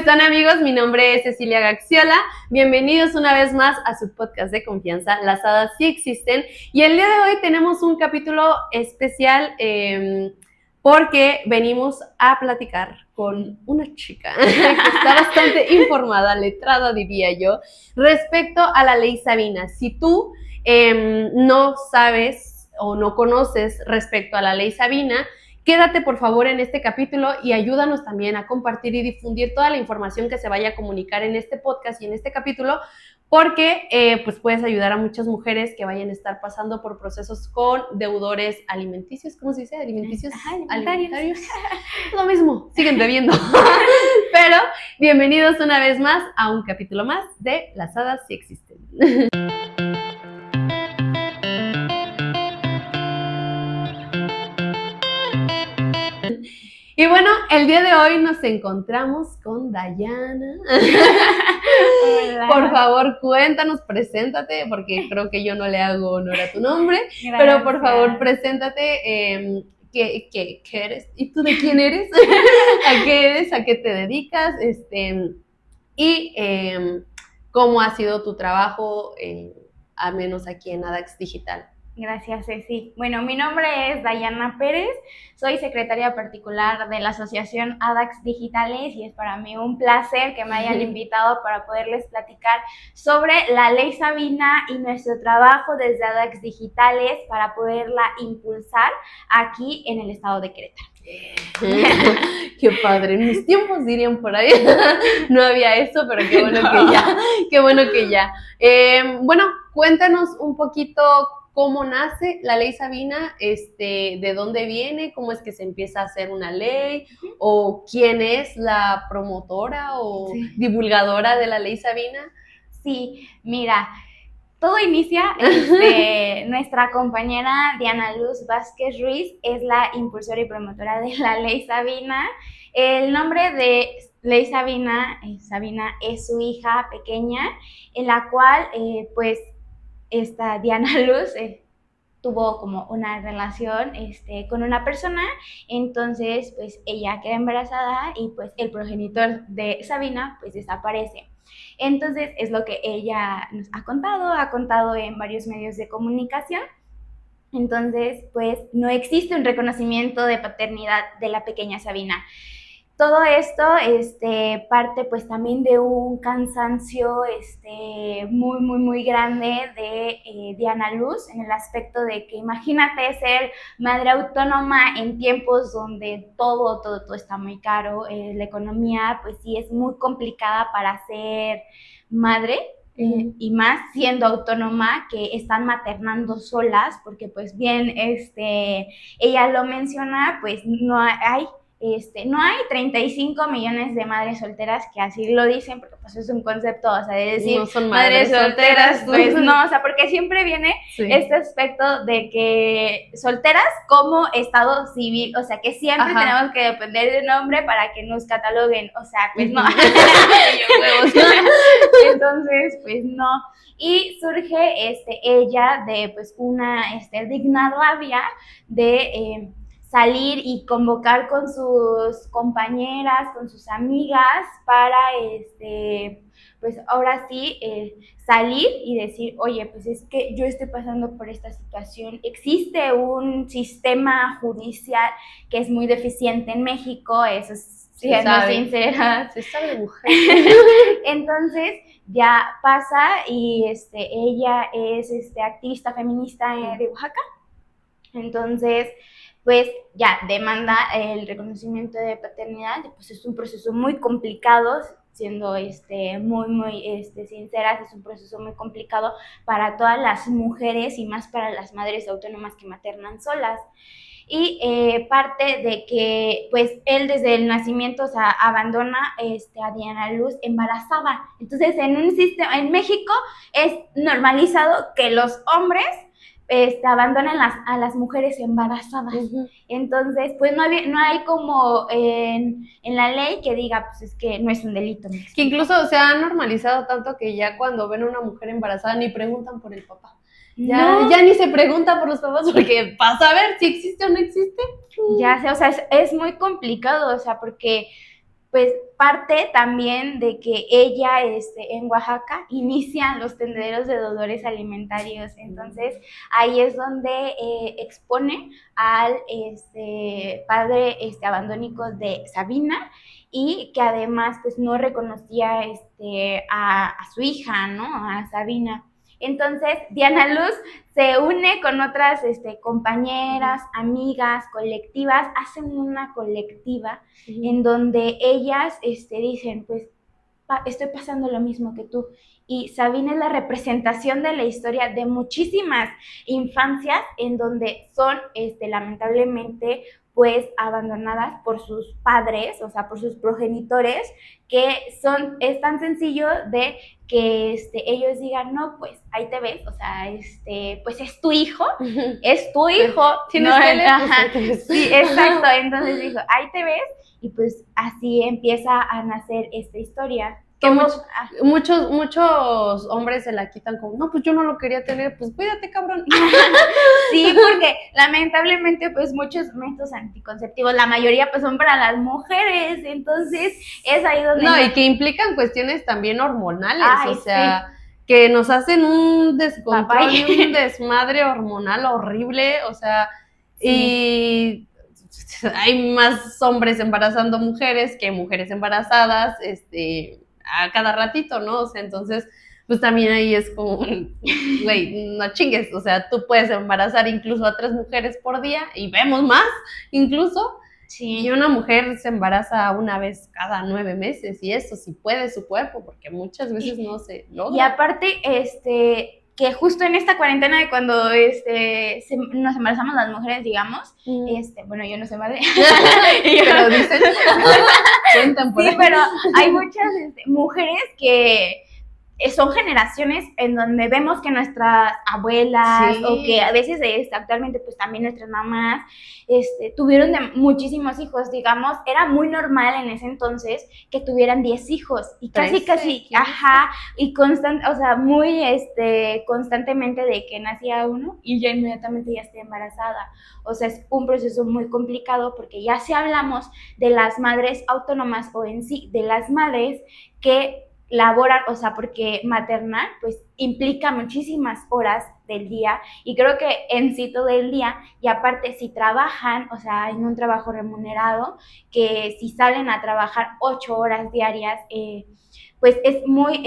¿Están, amigos? Mi nombre es Cecilia Gaxiola. Bienvenidos una vez más a su podcast de confianza, Las Hadas Sí Existen. Y el día de hoy tenemos un capítulo especial porque venimos a platicar con una chica que está bastante informada, letrada diría yo, respecto a la ley Sabina. Si tú no sabes o no conoces respecto a la ley Sabina, quédate por favor en este capítulo y ayúdanos también a compartir y difundir toda la información que se vaya a comunicar en este podcast y en este capítulo, porque pues puedes ayudar a muchas mujeres que vayan a estar pasando por procesos con deudores alimenticios. ¿Cómo se dice? Alimenticios. Alimentarios. Lo mismo, siguen bebiendo. Pero bienvenidos una vez más a un capítulo más de Las Hadas Sí Existen. Y bueno, el día de hoy nos encontramos con Dayana. Hola. Por favor, cuéntanos, preséntate, porque creo que yo no le hago honor a tu nombre. Gracias. Pero por favor, preséntate. ¿Qué eres? ¿Y tú de quién eres? ¿A qué eres? ¿A qué te dedicas? Y cómo ha sido tu trabajo, al menos aquí en ADAX Digital. Gracias, Ceci. Bueno, mi nombre es Dayana Pérez, soy secretaria particular de la Asociación ADAX Digitales y es para mí un placer que me hayan invitado para poderles platicar sobre la Ley Sabina y nuestro trabajo desde ADAX Digitales para poderla impulsar aquí en el estado de Querétaro. Qué padre, en mis tiempos dirían por ahí, no había eso, pero qué bueno que ya. Bueno, cuéntanos un poquito cómo nace la ley Sabina, de dónde viene, cómo es que se empieza a hacer una ley, o quién es la promotora o divulgadora de la ley Sabina. Sí, mira, todo inicia, nuestra compañera Diana Luz Vázquez Ruiz es la impulsora y promotora de la Ley Sabina. El nombre de Ley Sabina, Sabina es su hija pequeña, en la cual, pues, esta Diana Luz tuvo como una relación con una persona, entonces, pues, ella queda embarazada y, pues, el progenitor de Sabina, pues, desaparece. Entonces, es lo que ella nos ha contado en varios medios de comunicación. Entonces, pues, no existe un reconocimiento de paternidad de la pequeña Sabina. Todo esto parte pues también de un cansancio muy, muy, muy grande de Diana Luz, en el aspecto de que imagínate ser madre autónoma en tiempos donde todo está muy caro, la economía pues sí es muy complicada para ser madre. Y más siendo autónoma, que están maternando solas, porque pues bien ella lo menciona, pues no hay 35 millones de madres solteras que así lo dicen, porque pues es un concepto, o sea, de decir No son madres solteras, pues no, o sea, porque siempre viene este aspecto de que solteras como estado civil, o sea, que siempre tenemos que depender de un hombre para que nos cataloguen, o sea, pues no. Entonces, pues no. Y surge ella de pues una digna rabia de salir y convocar con sus compañeras, con sus amigas para, pues ahora sí, salir y decir, oye, pues es que yo estoy pasando por esta situación. Existe un sistema judicial que es muy deficiente en México, eso es siendo sincera. Se sabe, mujer. Entonces ya pasa y ella es activista feminista de Oaxaca. Entonces, pues ya demanda el reconocimiento de paternidad, pues es un proceso muy complicado, siendo muy, muy sinceras, es un proceso muy complicado para todas las mujeres y más para las madres autónomas que maternan solas. Y parte de que pues él desde el nacimiento, o sea, abandona a Diana Luz embarazada. Entonces en México es normalizado que los hombres abandonan a las mujeres embarazadas. Entonces, pues no hay como en la ley que diga, pues es que no es un delito. Que incluso se ha normalizado tanto que ya cuando ven a una mujer embarazada ni preguntan por el papá. Ya ni se pregunta por los papás porque pasa a ver si existe o no existe. Ya sé, o sea, es muy complicado, o sea, porque pues parte también de que ella en Oaxaca inicia los tendederos de dolores alimentarios. Entonces ahí es donde expone al padre abandónico de Sabina, y que además pues no reconocía a su hija, ¿no? A Sabina. Entonces Diana Luz se une con otras compañeras, amigas, colectivas, hacen una colectiva en donde ellas dicen, pues estoy pasando lo mismo que tú. Y Sabina es la representación de la historia de muchísimas infancias en donde son lamentablemente pues abandonadas por sus padres, o sea, por sus progenitores, que es tan sencillo de que ellos digan, no, pues ahí te ves, o sea, pues es tu hijo, ¿Tienes no, tele? ajá, Pues, sí, exacto, entonces dijo, ahí te ves, y pues así empieza a nacer esta historia. Que muchos hombres se la quitan como, no, pues yo no lo quería tener, pues cuídate, cabrón. Sí, porque lamentablemente pues muchos métodos anticonceptivos, la mayoría pues son para las mujeres, entonces es ahí donde... No, y que implican cuestiones también hormonales, Ay, o sea, sí, que nos hacen un descontrol Papay. y un desmadre hormonal horrible, o sea, Sí. y hay más hombres embarazando mujeres que mujeres embarazadas, a cada ratito, ¿no? O sea, entonces, pues también ahí es como, güey, no chingues, o sea, tú puedes embarazar incluso a 3 mujeres por día y vemos más, incluso, Sí. y una mujer se embaraza una vez cada 9 meses, y eso sí puede su cuerpo, porque muchas veces no se logra. Y aparte, que justo en esta cuarentena de cuando nos embarazamos las mujeres, digamos, bueno, yo no soy madre. Pero dicen, cuentan por Sí, ahí. pero hay muchas mujeres que son generaciones en donde vemos que nuestras abuelas, Sí. o que a veces actualmente pues también nuestras mamás tuvieron de muchísimos hijos, digamos, era muy normal en ese entonces que tuvieran 10 hijos y casi 15. ajá, y o sea, muy constantemente de que nacía uno y ya inmediatamente ya está embarazada. O sea, es un proceso muy complicado, porque ya si hablamos de las madres autónomas, o en sí de las madres que laboran, o sea, porque maternar pues implica muchísimas horas del día, y creo que en sí todo el día, y aparte si trabajan, o sea, en un trabajo remunerado, que si salen a trabajar 8 horas diarias, pues es muy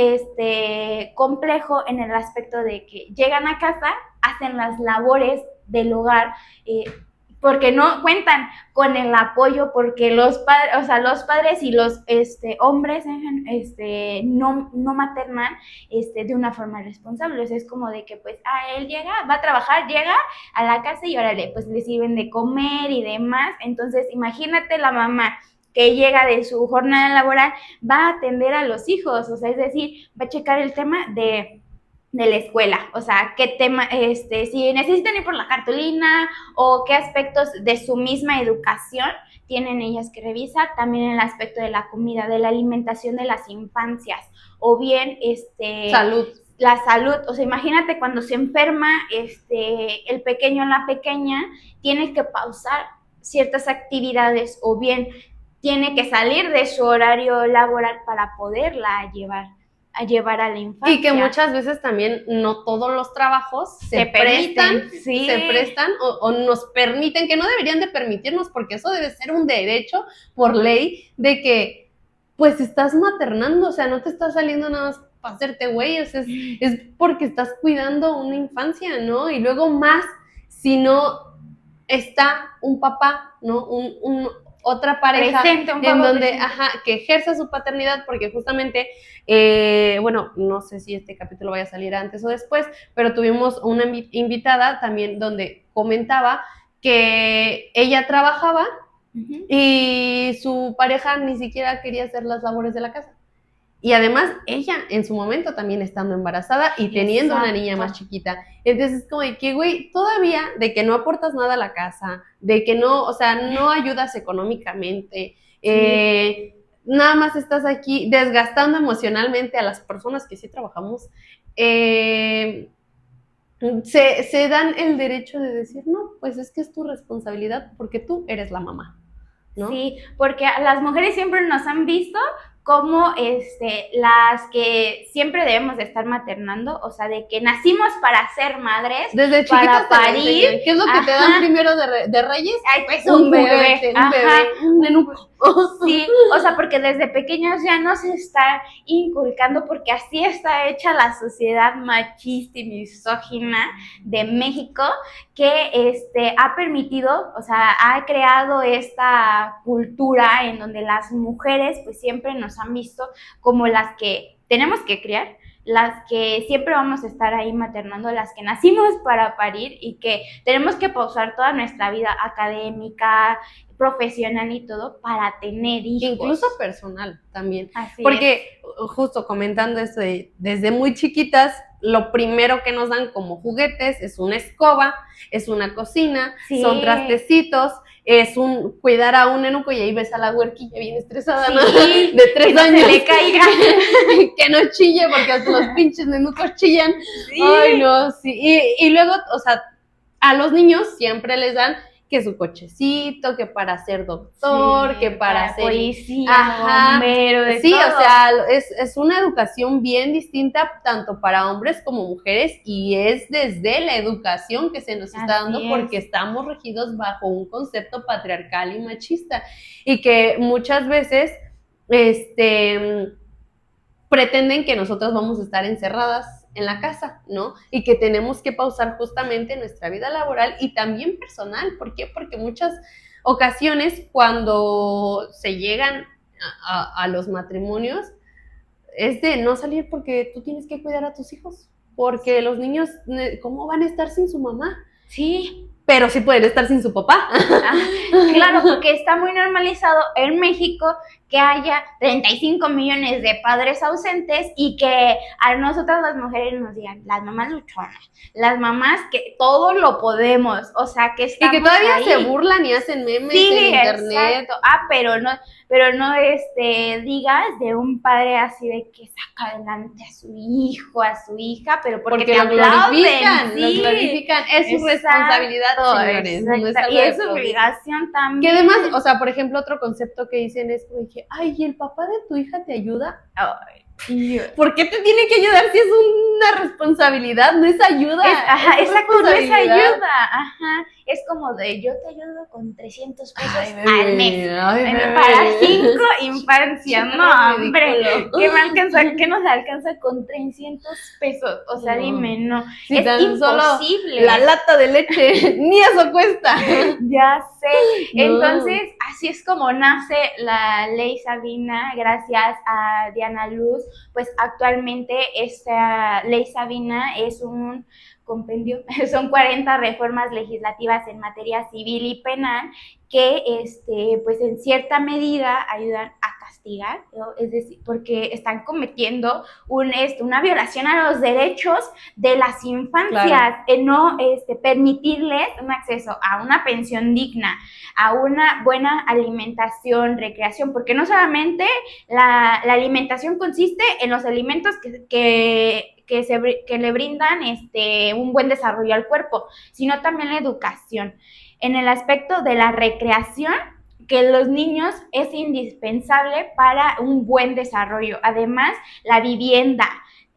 complejo en el aspecto de que llegan a casa, hacen las labores del hogar, porque no cuentan con el apoyo, porque los padres, o sea, los padres y los hombres no maternan de una forma responsable. O sea, es como de que pues él llega, va a trabajar, llega a la casa y órale, pues le sirven de comer y demás. Entonces, imagínate la mamá que llega de su jornada laboral, va a atender a los hijos, o sea, es decir, va a checar el tema de la escuela, o sea, qué tema, si necesitan ir por la cartulina, o qué aspectos de su misma educación tienen ellas que revisar, también el aspecto de la comida, de la alimentación de las infancias, o bien Salud. La salud. O sea, imagínate cuando se enferma el pequeño o la pequeña, tiene que pausar ciertas actividades, o bien tiene que salir de su horario laboral para poderla llevar a la infancia. Y que muchas veces también no todos los trabajos se prestan, sí, se prestan o nos permiten, que no deberían de permitirnos, porque eso debe ser un derecho por ley, de que pues estás maternando, o sea, no te estás saliendo nada más para hacerte güey, o sea, es porque estás cuidando una infancia, ¿no? Y luego más si no está un papá, ¿no? Otra pareja presente, en donde, que ejerza su paternidad, porque justamente, bueno, no sé si este capítulo vaya a salir antes o después, pero tuvimos una invitada también donde comentaba que ella trabajaba y su pareja ni siquiera quería hacer las labores de la casa. Y además, ella en su momento también estando embarazada y teniendo una niña más chiquita. Entonces, es como de que, güey, todavía de que no aportas nada a la casa, de que no, o sea, no ayudas económicamente, nada más estás aquí desgastando emocionalmente a las personas que sí trabajamos, se dan el derecho de decir, no, pues es que es tu responsabilidad porque tú eres la mamá. ¿no? Sí, porque a las mujeres siempre nos han visto como las que siempre debemos de estar maternando, o sea, de que nacimos para ser madres, Desde para chiquitas te parir. enseñan. ¿Qué es lo que te dan primero de Reyes? Ay, pues un bebé, un nenuco. Sí, o sea, porque desde pequeños ya nos está inculcando, porque así está hecha la sociedad machista y misógina de México, que ha permitido, o sea, ha creado esta cultura en donde las mujeres pues siempre nos han visto como las que tenemos que criar, las que siempre vamos a estar ahí maternando, las que nacimos para parir y que tenemos que pausar toda nuestra vida académica, profesional y todo para tener hijos. Incluso personal también. Así porque justo comentando esto desde muy chiquitas, lo primero que nos dan como juguetes es una escoba, es una cocina, son trastecitos, es un cuidar a un nenuco y ahí ves a la huerquilla bien estresada, ¿no? De 3 años. Que le caiga. Que no chille porque hasta los pinches nenucos chillan. Sí. Ay, no, sí. Y luego, o sea, a los niños siempre les dan que su cochecito, que para ser doctor, que para ser policía, bombero, de sí, todo. O sea, es una educación bien distinta tanto para hombres como mujeres y es desde la educación que se nos está dando porque estamos regidos bajo un concepto patriarcal y machista y que muchas veces pretenden que nosotros vamos a estar encerradas en la casa, ¿no? Y que tenemos que pausar justamente nuestra vida laboral y también personal. ¿Por qué? Porque muchas ocasiones cuando se llegan a los matrimonios es de no salir porque tú tienes que cuidar a tus hijos, porque los niños, ¿cómo van a estar sin su mamá? Sí. Pero sí pueden estar sin su papá. Claro, porque está muy normalizado en México que haya 35 millones de padres ausentes y que a nosotras las mujeres nos digan, las mamás luchonas, las mamás que todo lo podemos, o sea, que estamos y que todavía ahí. Se burlan y hacen memes en internet. Exacto. Pero no digas de un padre así de que saca adelante a su hijo, a su hija, pero porque lo glorifican, sí. lo glorifican, es su responsabilidad, señores, no es y es su obligación también. Que además, o sea, por ejemplo, otro concepto que dicen es como que, ay, ¿y el papá de tu hija te ayuda? Ay, ¿por qué te tiene que ayudar si es una responsabilidad? No es ayuda. Exacto, no es ayuda. Ajá. Es como de yo te ayudo con 300 pesos al mes. Para 5 infancias. No, hombre. ¿Qué nos alcanza con 300 pesos? O sea, dime, no. Si es tan imposible. Solo la lata de leche, ni eso cuesta. Ya sé. No. Entonces, así es como nace la Ley Sabina, gracias a Diana Luz. Pues actualmente esta Ley Sabina es un compendio, son 40 reformas legislativas en materia civil y penal que pues en cierta medida ayudan a castigar, ¿no? Es decir, porque están cometiendo una violación a los derechos de las infancias, no permitirles un acceso a una pensión digna, a una buena alimentación, recreación, porque no solamente la alimentación consiste en los alimentos que le brindan un buen desarrollo al cuerpo, sino también la educación. En el aspecto de la recreación, que los niños es indispensable para un buen desarrollo. Además, la vivienda,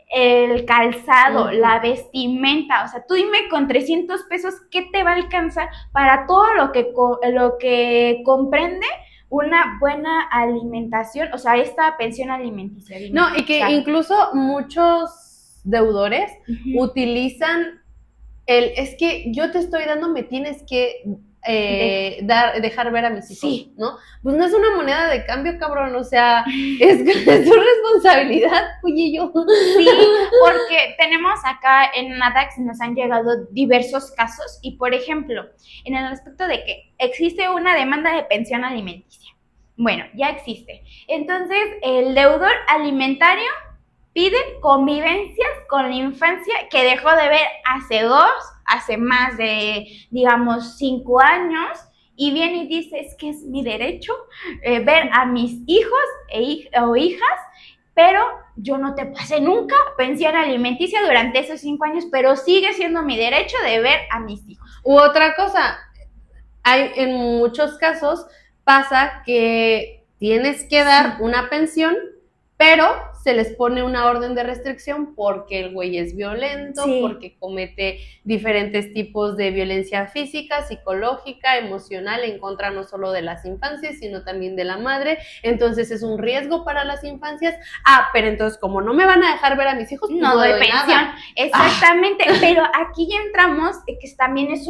el calzado, la vestimenta, o sea, tú dime con 300 pesos, ¿qué te va a alcanzar para todo lo que comprende una buena alimentación? O sea, esta pensión alimenticia. No, y que incluso muchos deudores utilizan es que yo te estoy dando, me tienes que dejar ver a mis hijos, ¿no? Pues no es una moneda de cambio, cabrón, o sea, es tu responsabilidad, oye, yo. Sí, porque tenemos acá en NADAX, nos han llegado diversos casos y, por ejemplo, en el aspecto de que existe una demanda de pensión alimenticia. Bueno, ya existe. Entonces, el deudor alimentario pide convivencias con la infancia que dejó de ver hace más de, digamos, 5 años, y viene y dice, es que es mi derecho ver a mis hijos o hijas, pero yo no te pasé nunca pensión alimenticia durante esos 5 años, pero sigue siendo mi derecho de ver a mis hijos. U otra cosa, hay en muchos casos pasa que tienes que dar una pensión, pero se les pone una orden de restricción porque el güey es violento, porque comete diferentes tipos de violencia física, psicológica, emocional, en contra no solo de las infancias, sino también de la madre. Entonces es un riesgo para las infancias. Pero entonces como no me van a dejar ver a mis hijos, pues no doy pensión. Nada. Exactamente, pero aquí ya entramos que también es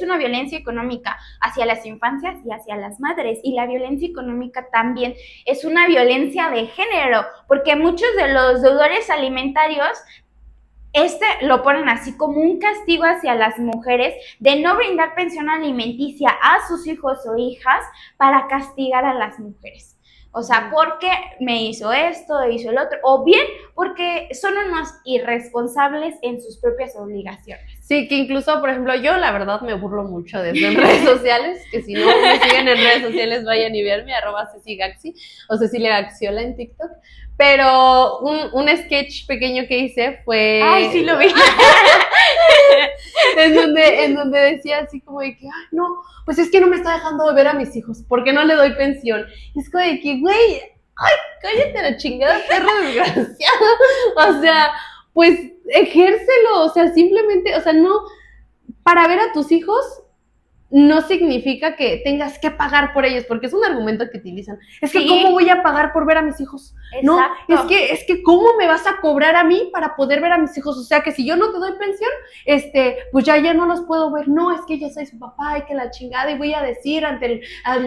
una violencia económica hacia las infancias y hacia las madres, y la violencia económica también es una violencia de género, porque muchos de los deudores alimentarios lo ponen así como un castigo hacia las mujeres de no brindar pensión alimenticia a sus hijos o hijas para castigar a las mujeres. O sea, porque me hizo esto, hizo el otro, o bien porque son unos irresponsables en sus propias obligaciones. Sí, que incluso, por ejemplo, yo la verdad me burlo mucho de eso en redes sociales, que si no me siguen en redes sociales vayan y verme, @CeciGaxi o Cecilia Gaxiola en TikTok. Pero un sketch pequeño que hice fue... ¡Ay, sí lo vi! en donde decía así como de que, no, pues es que no me está dejando ver a mis hijos, porque no le doy pensión. Y es como de que, güey, cállate la chingada, perro desgraciado. O sea, pues ejércelo, o sea, simplemente, o sea, no, para ver a tus hijos no significa que tengas que pagar por ellos, porque es un argumento que utilizan. Es que, ¿cómo voy a pagar por ver a mis hijos? Exacto. No, es que, ¿cómo me vas a cobrar a mí para poder ver a mis hijos? O sea, que si yo no te doy pensión, pues ya no los puedo ver. No, es que yo soy su papá y que la chingada, y voy a decir ante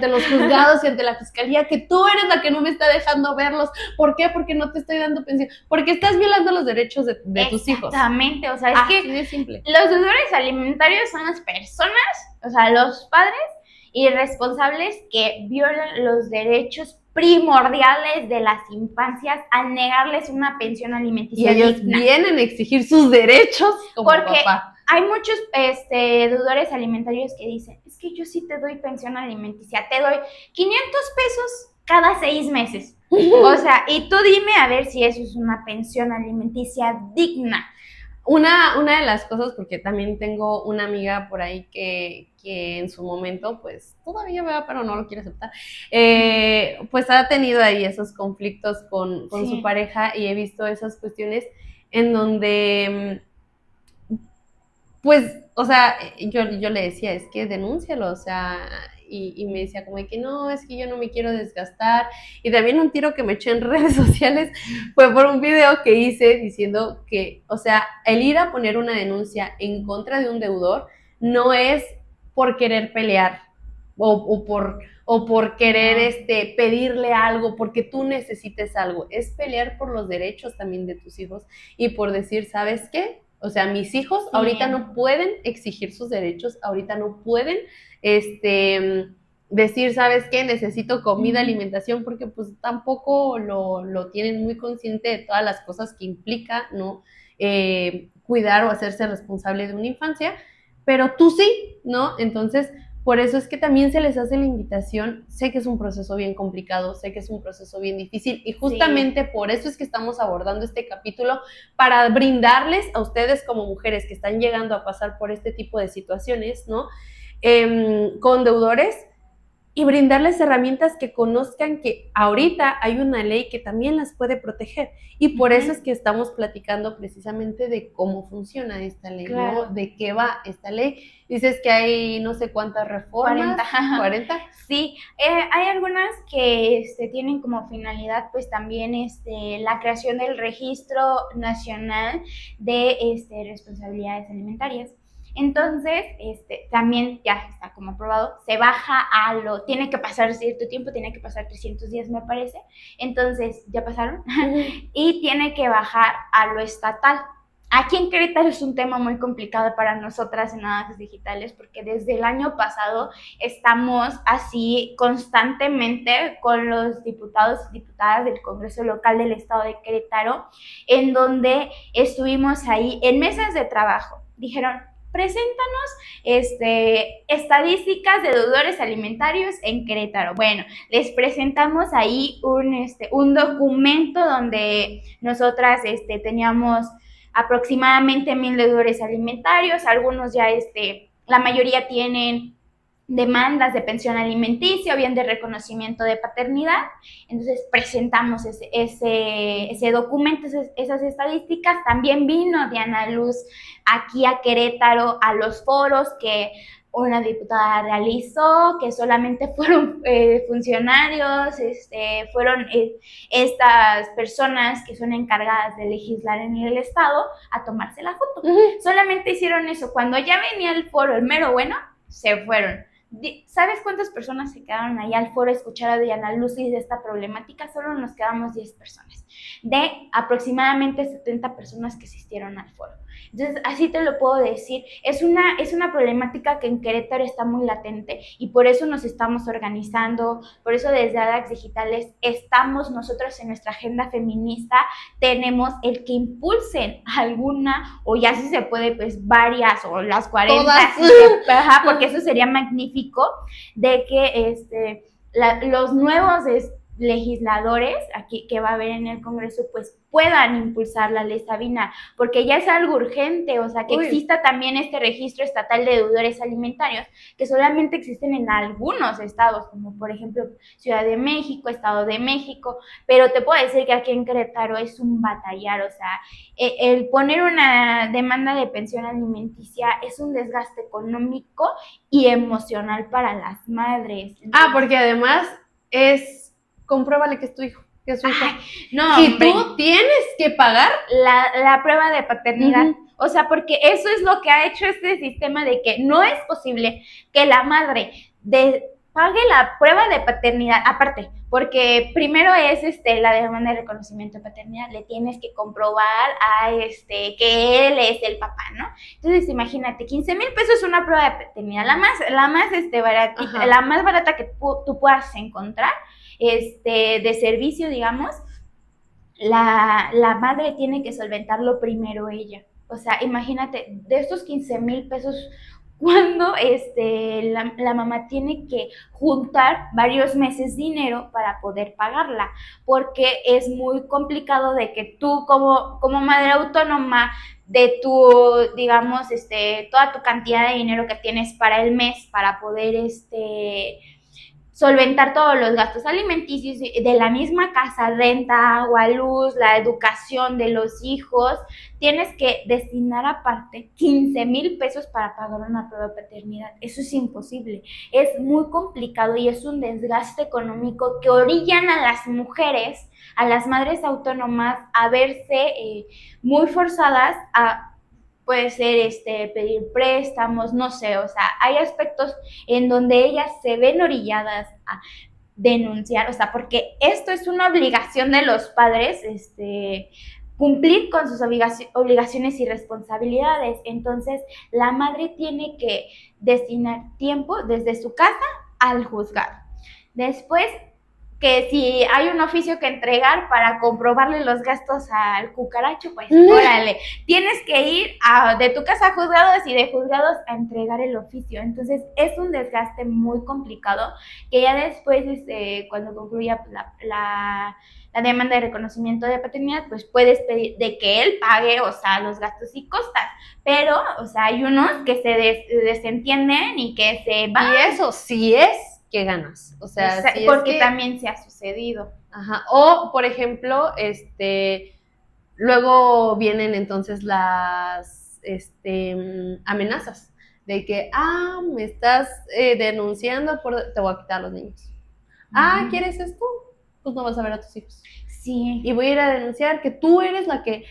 los juzgados y ante la fiscalía que tú eres la que no me está dejando verlos. ¿Por qué? Porque no te estoy dando pensión. Porque estás violando los derechos de tus hijos. Exactamente, o sea, es que de simple. Los deudores alimentarios son las personas, o sea, los padres irresponsables que violan los derechos primordiales de las infancias al negarles una pensión alimenticia digna. Y ellos vienen a exigir sus derechos como porque papá. Hay muchos deudores alimentarios que dicen, es que yo sí te doy pensión alimenticia, te doy 500 pesos cada 6 meses. O sea, y tú dime a ver si eso es una pensión alimenticia digna. Una de las cosas, porque también tengo una amiga por ahí que en su momento, pues todavía vea, pero no lo quiere aceptar, pues ha tenido ahí esos conflictos con su pareja, y he visto esas cuestiones en donde, pues, o sea, yo le decía, es que denúncialo, o sea, y me decía como de que no, es que yo no me quiero desgastar. Y también un tiro que me eché en redes sociales fue por un video que hice diciendo que, o sea, el ir a poner una denuncia en contra de un deudor no es por querer pelear o por querer pedirle algo, porque tú necesites algo. Es pelear por los derechos también de tus hijos y por decir, ¿sabes qué? O sea, mis hijos ahorita no pueden exigir sus derechos, ahorita no pueden decir, ¿sabes qué? Necesito comida, alimentación, porque pues tampoco lo tienen muy consciente de todas las cosas que implica, ¿no? Cuidar o hacerse responsable de una infancia, pero tú sí, ¿no? Entonces, por eso es que también se les hace la invitación. Sé que es un proceso bien complicado, sé que es un proceso bien difícil, y justamente por eso es que estamos abordando este capítulo, para brindarles a ustedes como mujeres que están llegando a pasar por este tipo de situaciones, ¿no? Con deudores, y brindarles herramientas que conozcan que ahorita hay una ley que también las puede proteger, y por eso es que estamos platicando precisamente de cómo funciona esta ley, claro, ¿no? De qué va esta ley. Dices que hay no sé cuántas reformas. 40. Sí, hay algunas que tienen como finalidad pues también la creación del Registro Nacional de Responsabilidades Alimentarias. Entonces, también ya está como aprobado, se baja tiene que pasar cierto tiempo, tiene que pasar 300 días me parece, entonces ya pasaron, y tiene que bajar a lo estatal. Aquí en Querétaro es un tema muy complicado para nosotras en Avances Digitales, porque desde el año pasado estamos así constantemente con los diputados y diputadas del Congreso Local del Estado de Querétaro, en donde estuvimos ahí en mesas de trabajo. Dijeron, preséntanos estadísticas de deudores alimentarios en Querétaro. Bueno, les presentamos ahí un documento donde nosotras teníamos aproximadamente 1,000 deudores alimentarios. Algunos ya, la mayoría tienen demandas de pensión alimenticia o bien de reconocimiento de paternidad. Entonces presentamos ese documento, esas estadísticas. También vino Diana Luz aquí a Querétaro a los foros que una diputada realizó, que solamente fueron funcionarios, fueron estas personas que son encargadas de legislar en el estado a tomarse la foto. Solamente hicieron eso. Cuando ya venía el foro, el mero bueno, se fueron. ¿Sabes cuántas personas se quedaron ahí al foro a escuchar a Diana Luz y de esta problemática? Solo nos quedamos 10 personas, de aproximadamente 70 personas que asistieron al foro. Entonces, así te lo puedo decir, es una problemática que en Querétaro está muy latente y por eso nos estamos organizando, por eso desde ADAX Digitales estamos nosotros en nuestra agenda feminista, tenemos el que impulsen alguna, o ya si se puede, pues varias, o las 40, porque eso sería magnífico, de que los nuevos legisladores aquí que va a haber en el Congreso pues puedan impulsar la ley Sabina, porque ya es algo urgente, o sea, que exista también este registro estatal de deudores alimentarios, que solamente existen en algunos estados, como por ejemplo Ciudad de México, Estado de México, pero te puedo decir que aquí en Querétaro es un batallar, o sea, el poner una demanda de pensión alimenticia es un desgaste económico y emocional para las madres. Entonces, porque además compruébale que es tu hijo, que es su hija. No, y tú tienes que pagar la prueba de paternidad. O sea, porque eso es lo que ha hecho este sistema de que no es posible que la madre pague la prueba de paternidad, aparte, porque primero es la demanda de reconocimiento de paternidad, le tienes que comprobar a que él es el papá, ¿no? Entonces, imagínate, 15,000 pesos una prueba de paternidad, la más baratita, la más barata que tú puedas encontrar, de servicio, digamos, la madre tiene que solventarlo primero ella. O sea, imagínate, de estos 15,000 pesos, cuando la mamá tiene que juntar varios meses dinero para poder pagarla, porque es muy complicado de que tú como madre autónoma, de tu, digamos, toda tu cantidad de dinero que tienes para el mes, para poder solventar todos los gastos alimenticios de la misma casa, renta, agua, luz, la educación de los hijos, tienes que destinar aparte 15,000 pesos para pagar una prueba de paternidad. Eso es imposible, es muy complicado y es un desgaste económico que orillan a las mujeres, a las madres autónomas, a verse muy forzadas a, puede ser pedir préstamos, no sé, o sea, hay aspectos en donde ellas se ven orilladas a denunciar, o sea, porque esto es una obligación de los padres, cumplir con sus obligaciones y responsabilidades. Entonces, la madre tiene que destinar tiempo desde su casa al juzgado. Después, que si hay un oficio que entregar para comprobarle los gastos al cucaracho, pues órale, tienes que ir de tu casa a juzgados y de juzgados a entregar el oficio. Entonces es un desgaste muy complicado que ya después, cuando concluya la demanda de reconocimiento de paternidad, pues puedes pedir de que él pague, o sea, los gastos y costas. Pero, o sea, hay unos que se desentienden y que se van. Y eso sí es que ganas, o sea, si porque también se ha sucedido. Ajá. O, por ejemplo, luego vienen entonces las amenazas de que, me estás denunciando te voy a quitar a los niños. ¿Quieres esto? Pues no vas a ver a tus hijos. Sí. Y voy a ir a denunciar que tú eres la que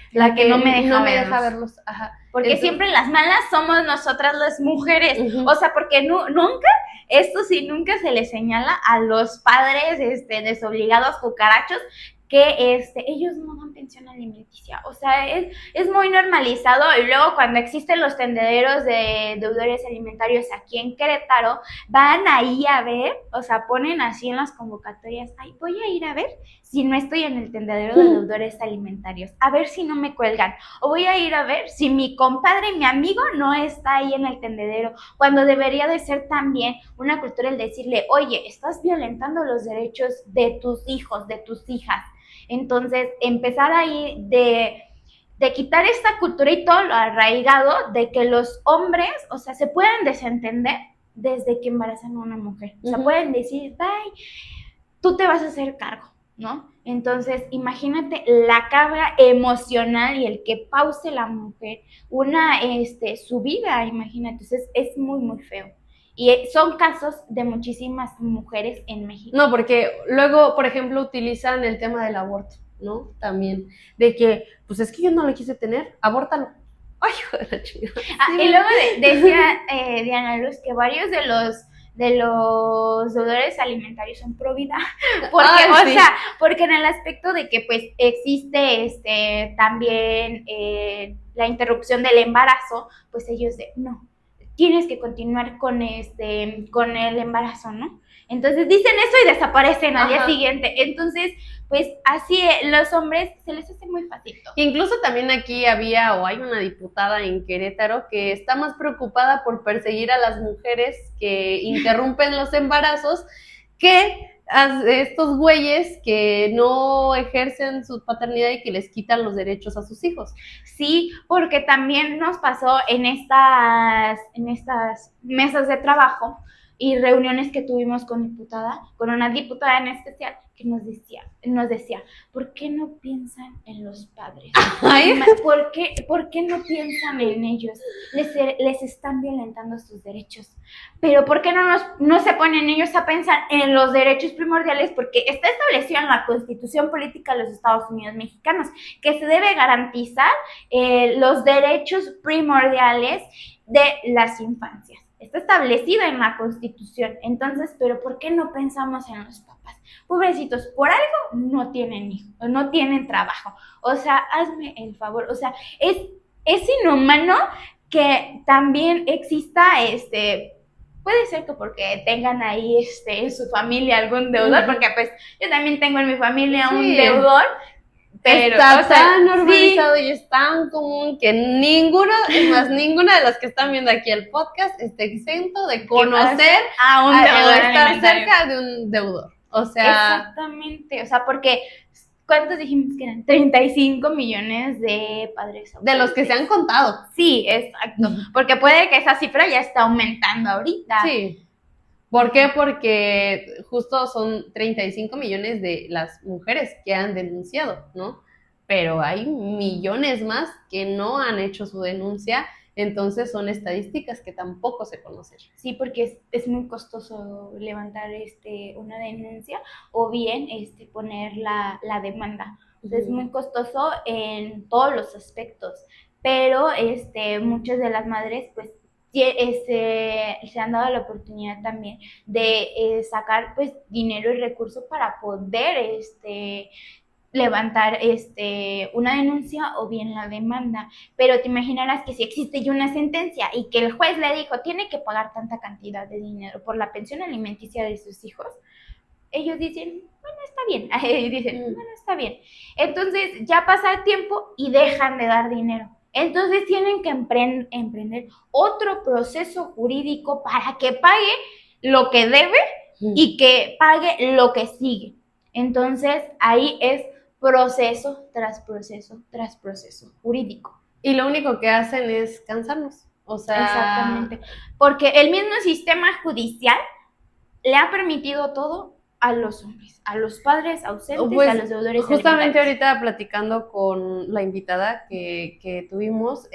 no me deja verlos. Ajá. Porque siempre las malas somos nosotras las mujeres. O sea, porque nunca se les señala a los padres desobligados cucarachos que ellos no dan pensión alimenticia. O sea, es muy normalizado. Y luego cuando existen los tendederos de deudores alimentarios aquí en Querétaro, van ahí a ver, o sea, ponen así en las convocatorias, voy a ir a ver si no estoy en el tendedero de deudores alimentarios, a ver si no me cuelgan, o voy a ir a ver si mi compadre, mi amigo no está ahí en el tendedero, cuando debería de ser también una cultura el decirle, oye, estás violentando los derechos de tus hijos, de tus hijas. Entonces, empezar ahí de quitar esta cultura y todo lo arraigado de que los hombres, o sea, se puedan desentender desde que embarazan a una mujer. O sea, Ujú. pueden decir, bye, tú te vas a hacer cargo, ¿no? Entonces, imagínate la carga emocional y el que pause la mujer su vida, imagínate. Entonces, es muy, muy feo. Y son casos de muchísimas mujeres en México. No, porque luego, por ejemplo, utilizan el tema del aborto, ¿no? También, de que, pues es que yo no lo quise tener, abórtalo. Ay, hijo de la chingada. Y luego decía Diana Luz que varios de los deudores alimentarios son pro vida, porque, Ay, sí. porque en el aspecto de que pues existe también la interrupción del embarazo, pues ellos no, tienes que continuar con el embarazo, ¿no? Entonces dicen eso y desaparecen al día siguiente. Entonces, pues así los hombres se les hace muy fácil todo. Incluso también aquí había o hay una diputada en Querétaro que está más preocupada por perseguir a las mujeres que interrumpen los embarazos que a estos güeyes que no ejercen su paternidad y que les quitan los derechos a sus hijos. Sí, porque también nos pasó en estas mesas de trabajo y reuniones que tuvimos con una diputada en especial, que nos decía, ¿por qué no piensan en los padres? ¿Por qué no piensan en ellos? Les están violentando sus derechos. Pero ¿por qué no se ponen ellos a pensar en los derechos primordiales? Porque está establecido en la Constitución Política de los Estados Unidos Mexicanos que se debe garantizar los derechos primordiales de las infancias. Está establecido en la Constitución. Entonces, ¿pero por qué no pensamos en los papás? Pobrecitos, por algo no tienen hijos, no tienen trabajo. O sea, hazme el favor. O sea, es inhumano que también exista puede ser que porque tengan ahí en su familia algún deudor, porque pues yo también tengo en mi familia un deudor. Pero, está tan normalizado y es tan común que ninguna de las que están viendo aquí el podcast está exento de conocer a un deudor, estar cerca de un deudor. O sea, exactamente, o sea, porque ¿cuántos dijimos que eran? 35 millones de padres ausentes. De los que se han contado. Sí, exacto, porque puede que esa cifra ya está aumentando ahorita. Sí. ¿Por qué? Porque justo son 35 millones de las mujeres que han denunciado, ¿no? Pero hay millones más que no han hecho su denuncia, entonces son estadísticas que tampoco se conocen. Sí, porque es muy costoso levantar una denuncia o bien poner la demanda. Es muy costoso en todos los aspectos, pero muchas de las madres pues se han dado la oportunidad también de sacar pues dinero y recursos para poder levantar una denuncia o bien la demanda, pero te imaginarás que si existe ya una sentencia y que el juez le dijo tiene que pagar tanta cantidad de dinero por la pensión alimenticia de sus hijos, ellos dicen, bueno, está bien, dicen, bueno, está bien, entonces ya pasa el tiempo y dejan de dar dinero. Entonces tienen que emprender otro proceso jurídico para que pague lo que debe y que pague lo que sigue. Entonces ahí es proceso tras proceso tras proceso jurídico. Y lo único que hacen es cansarnos. O sea, exactamente. Porque el mismo sistema judicial le ha permitido todo a los hombres, a los padres ausentes, pues, a los deudores justamente alimentarios. ahorita platicando con la invitada que tuvimos,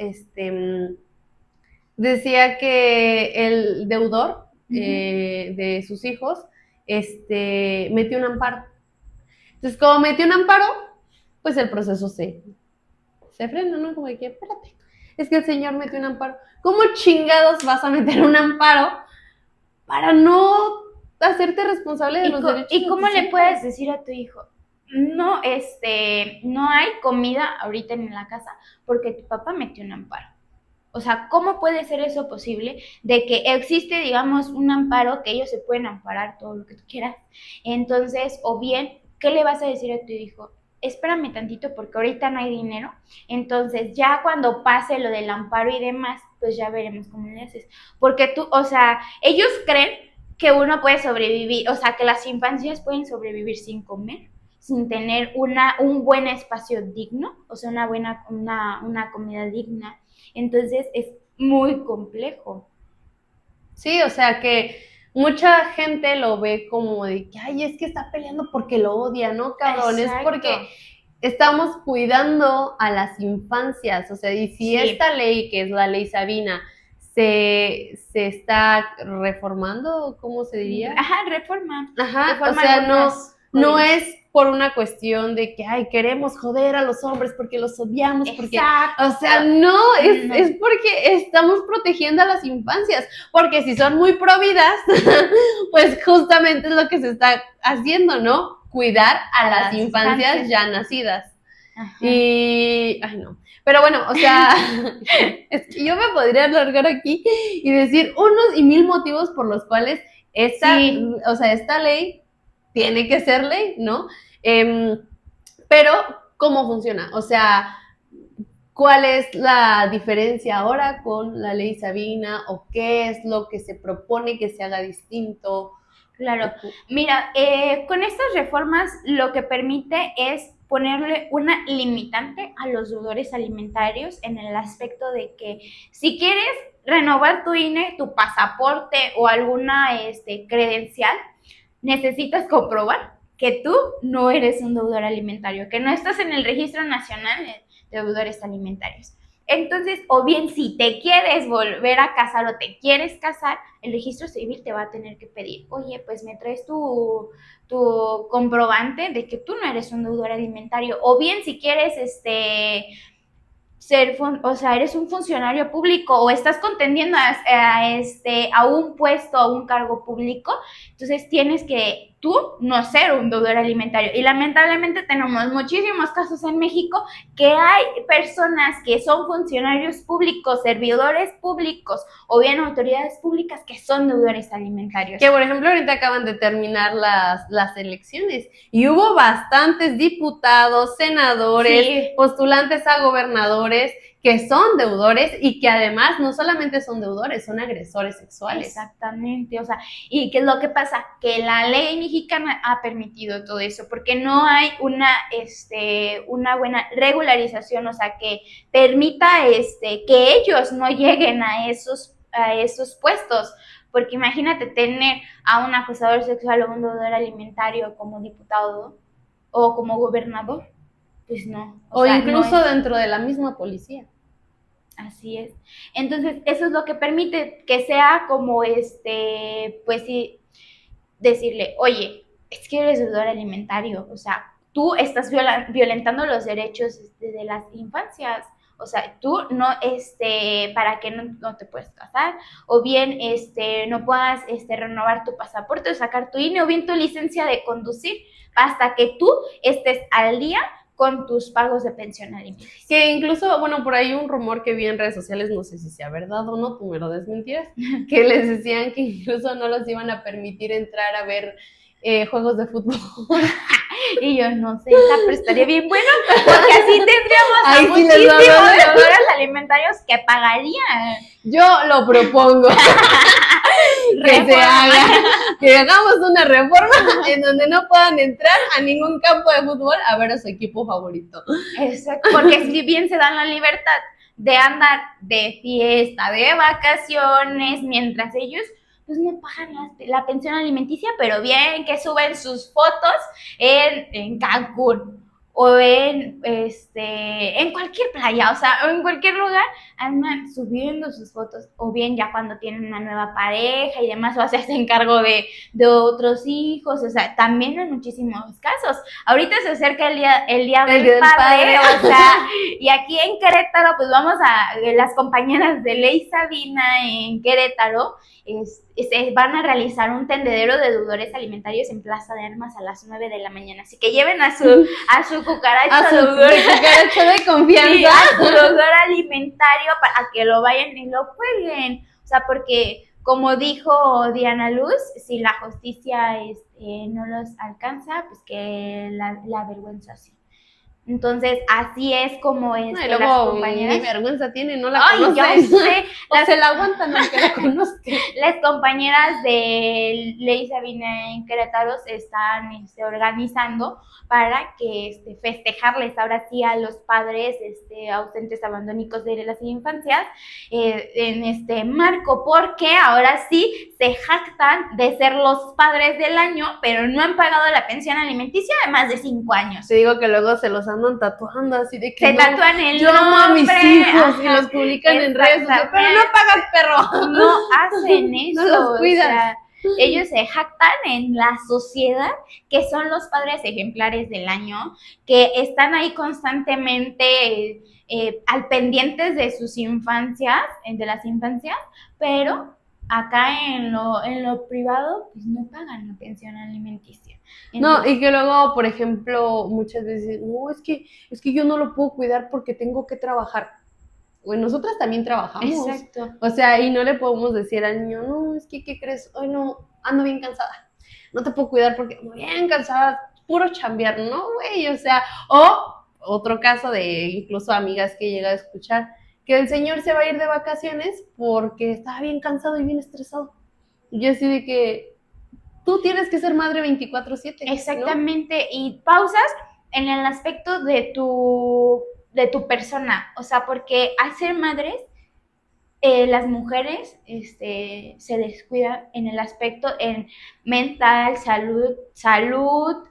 decía que el deudor de sus hijos metió un amparo. Entonces, como metió un amparo, pues el proceso se frena, ¿no? Como que, espérate, es que el señor metió un amparo. ¿Cómo chingados vas a meter un amparo para no hacerte responsable de los derechos? ¿Y cómo le puedes decir a tu hijo? No, no hay comida ahorita en la casa porque tu papá metió un amparo. O sea, ¿cómo puede ser eso posible? De que existe, digamos, un amparo que ellos se pueden amparar todo lo que tú quieras. Entonces, o bien, ¿qué le vas a decir a tu hijo? Espérame tantito porque ahorita no hay dinero. Entonces, ya cuando pase lo del amparo y demás, pues ya veremos cómo le haces. Porque tú, o sea, ellos creen que uno puede sobrevivir, o sea, que las infancias pueden sobrevivir sin comer, sin tener un buen espacio digno, o sea, una comida digna. Entonces es muy complejo. Sí, o sea que mucha gente lo ve como de que, ay, es que está peleando porque lo odia, ¿no, cabrón? Es Exacto. porque estamos cuidando a las infancias, o sea, y si Sí. esta ley, que es la ley Sabina, se está reformando, ¿cómo se diría? Ajá, reforma. Ajá, o Reforma sea, algunos no códigos. es por una cuestión de que, ay, queremos joder a los hombres porque los odiamos, porque, Exacto. o sea, no, No. es porque estamos protegiendo a las infancias, porque si son muy providas, pues justamente es lo que se está haciendo, ¿no? Cuidar a las infancias ya nacidas. Ajá. Y, ay, no. Pero bueno, o sea, es que yo me podría alargar aquí y decir unos y mil motivos por los cuales Sí. o sea, esta ley tiene que ser ley, ¿no? Pero, ¿cómo funciona? O sea, ¿cuál es la diferencia ahora con la ley Sabina o qué es lo que se propone que se haga distinto? Claro, mira, con estas reformas lo que permite es ponerle una limitante a los deudores alimentarios en el aspecto de que si quieres renovar tu INE, tu pasaporte o alguna credencial, necesitas comprobar que tú no eres un deudor alimentario, que no estás en el Registro Nacional de Deudores Alimentarios. Entonces, o bien si te quieres volver a casar o te quieres casar, el registro civil te va a tener que pedir, oye, pues me traes tu comprobante de que tú no eres un deudor alimentario. O bien si quieres o sea, eres un funcionario público o estás contendiendo a un puesto, a un cargo público, entonces tienes que tú no ser un deudor alimentario. Y lamentablemente tenemos muchísimos casos en México que hay personas que son funcionarios públicos, servidores públicos o bien autoridades públicas que son deudores alimentarios. Que por ejemplo ahorita acaban de terminar las elecciones y hubo bastantes diputados, senadores, Sí. postulantes a gobernadores que son deudores y que además no solamente son deudores, son agresores sexuales. Exactamente, o sea, ¿y qué es lo que pasa? Que la ley mexicana ha permitido todo eso, porque no hay una buena regularización, o sea, que permita que ellos no lleguen a esos puestos, porque imagínate tener a un acosador sexual o un deudor alimentario como diputado o como gobernador, pues no. O sea, incluso no es, dentro de la misma policía. Así es. Entonces, eso es lo que permite que sea como pues sí, decirle, oye, es que eres deudor alimentario, o sea, tú estás violentando los derechos de las infancias. O sea, tú no, para que no te puedes casar, o bien, no puedas, renovar tu pasaporte o sacar tu INE, o bien tu licencia de conducir, hasta que tú estés al día con tus pagos de pensión alimenticia. Que incluso, bueno, por ahí un rumor que vi en redes sociales, no sé si sea verdad o no, tú me lo desmentirás, que les decían que incluso no los iban a permitir entrar a ver juegos de fútbol. Y yo no sé, pero estaría bien bueno, porque así tendríamos a Ay, sí, muchísimos deudores alimentarios que pagarían. Yo lo propongo. Que se haga, que hagamos una reforma en donde no puedan entrar a ningún campo de fútbol a ver a su equipo favorito. Exacto, porque si bien se dan la libertad de andar de fiesta, de vacaciones, mientras ellos pues no pagan la pensión alimenticia, pero bien que suben sus fotos en Cancún o en cualquier playa, o sea, o en cualquier lugar, andan subiendo sus fotos, o bien ya cuando tienen una nueva pareja y demás, o se hacen cargo de otros hijos, o sea, también en muchísimos casos. Ahorita se acerca el día del padre, o sea, y aquí en Querétaro, pues vamos a las compañeras de Ley Sabina en Querétaro, se van a realizar un tendedero de deudores alimentarios en Plaza de Armas a las 9 de la mañana. Así que lleven a su cucaracha cucaracha de confianza. Sí, a su deudor alimentario para que lo vayan y lo cuelguen. O sea, porque como dijo Diana Luz, si la justicia no los alcanza, pues que la vergüenza sí. Entonces, así es como No, y las luego compañeras. ni vergüenza tiene, no la Ay, yo conoce. sé, O se la aguantan aunque la conozca. las compañeras de Ley Sabina en Querétaro se están organizando para que festejarles ahora sí a los padres ausentes abandónicos de las infancias en este marco, porque ahora sí se jactan de ser los padres del año, pero no han pagado la pensión alimenticia de más de 5 años. Te digo que luego se los andan tatuando así de que Se tatúan el yo amo a mis nombre, hijos y ajá, los publican en redes sociales, pero no pagas, perro. no hacen eso, No los cuidas. o sea, ellos se jactan en la sociedad que son los padres ejemplares del año, que están ahí constantemente al pendientes de sus infancias, de las infancias, pero acá en lo privado pues no pagan la pensión alimenticia. Entonces, no, y que luego, por ejemplo, muchas veces, no, es que yo no lo puedo cuidar porque tengo que trabajar. Bueno, nosotras también trabajamos. Exacto. O sea, y no le podemos decir al niño, no, es que, ¿qué crees? Hoy no, ando bien cansada. No te puedo cuidar porque ando bien cansada, puro chambear, ¿no, güey? O sea, o otro caso de incluso amigas que llega a escuchar, que el señor se va a ir de vacaciones porque estaba bien cansado y bien estresado. Y yo así de que tú tienes que ser madre 24/7. Exactamente, ¿no? Y pausas en el aspecto de tu persona, o sea, porque al ser madres, las mujeres se descuidan en el aspecto en mental, salud,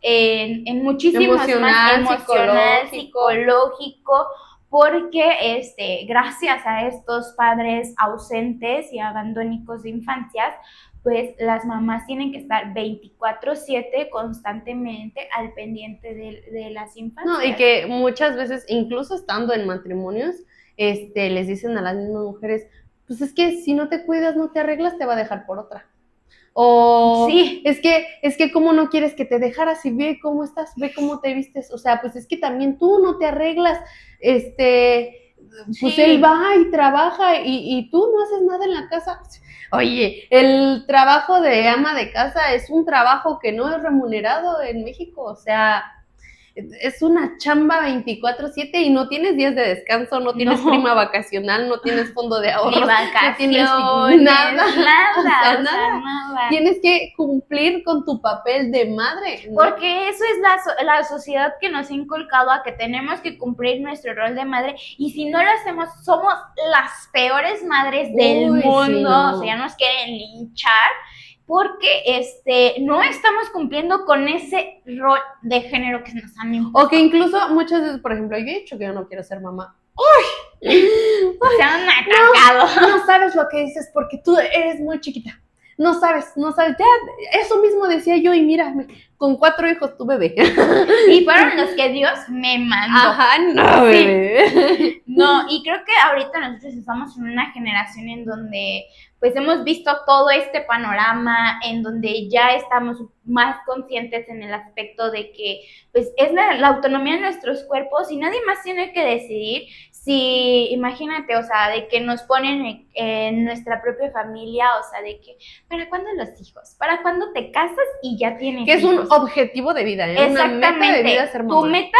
en muchísimos emocional, más, emocional, psicológico, porque gracias a estos padres ausentes y abandónicos de infancias, pues las mamás tienen que estar 24/7 constantemente al pendiente de las infancias. No, y que muchas veces, incluso estando en matrimonios, les dicen a las mismas mujeres, pues es que si no te cuidas, no te arreglas, te va a dejar por otra. O sí. es que cómo no quieres que te dejaras y ve cómo estás, ve cómo te vistes, o sea, pues es que también tú no te arreglas, pues sí. Él va y trabaja y tú no haces nada en la casa. Oye, el trabajo de ama de casa es un trabajo que no es remunerado en México, o sea, es una chamba 24/7 y no tienes días de descanso, no tienes prima vacacional, no tienes fondo de ahorros, ni vacaciones, no tienes nada. O sea, nada. Tienes que cumplir con tu papel de madre, ¿no? Porque eso es la sociedad que nos ha inculcado a que tenemos que cumplir nuestro rol de madre, y si no lo hacemos, somos las peores madres del mundo, sí, no. O sea, ya nos quieren linchar, porque no estamos cumpliendo con ese rol de género que nos han impuesto. O que incluso muchas veces, por ejemplo, yo he dicho que yo no quiero ser mamá. ¡Uy! Se han atacado. No sabes lo que dices porque tú eres muy chiquita. No sabes. Ya, eso mismo decía yo, y mírame, con 4 hijos tu bebé. Y fueron los que Dios me mandó. Ajá, no, bebé. Sí. No, y creo que ahorita nosotros estamos en una generación en donde pues hemos visto todo este panorama, en donde ya estamos más conscientes en el aspecto de que pues es la autonomía de nuestros cuerpos y nadie más tiene que decidir. Si, imagínate, o sea, de que nos ponen en nuestra propia familia, o sea, de que, ¿para cuándo los hijos? ¿Para cuándo te casas y ya tienes que es hijos? Un objetivo de vida, ¿eh? Exactamente. Una meta de vida ser mamá. Tu meta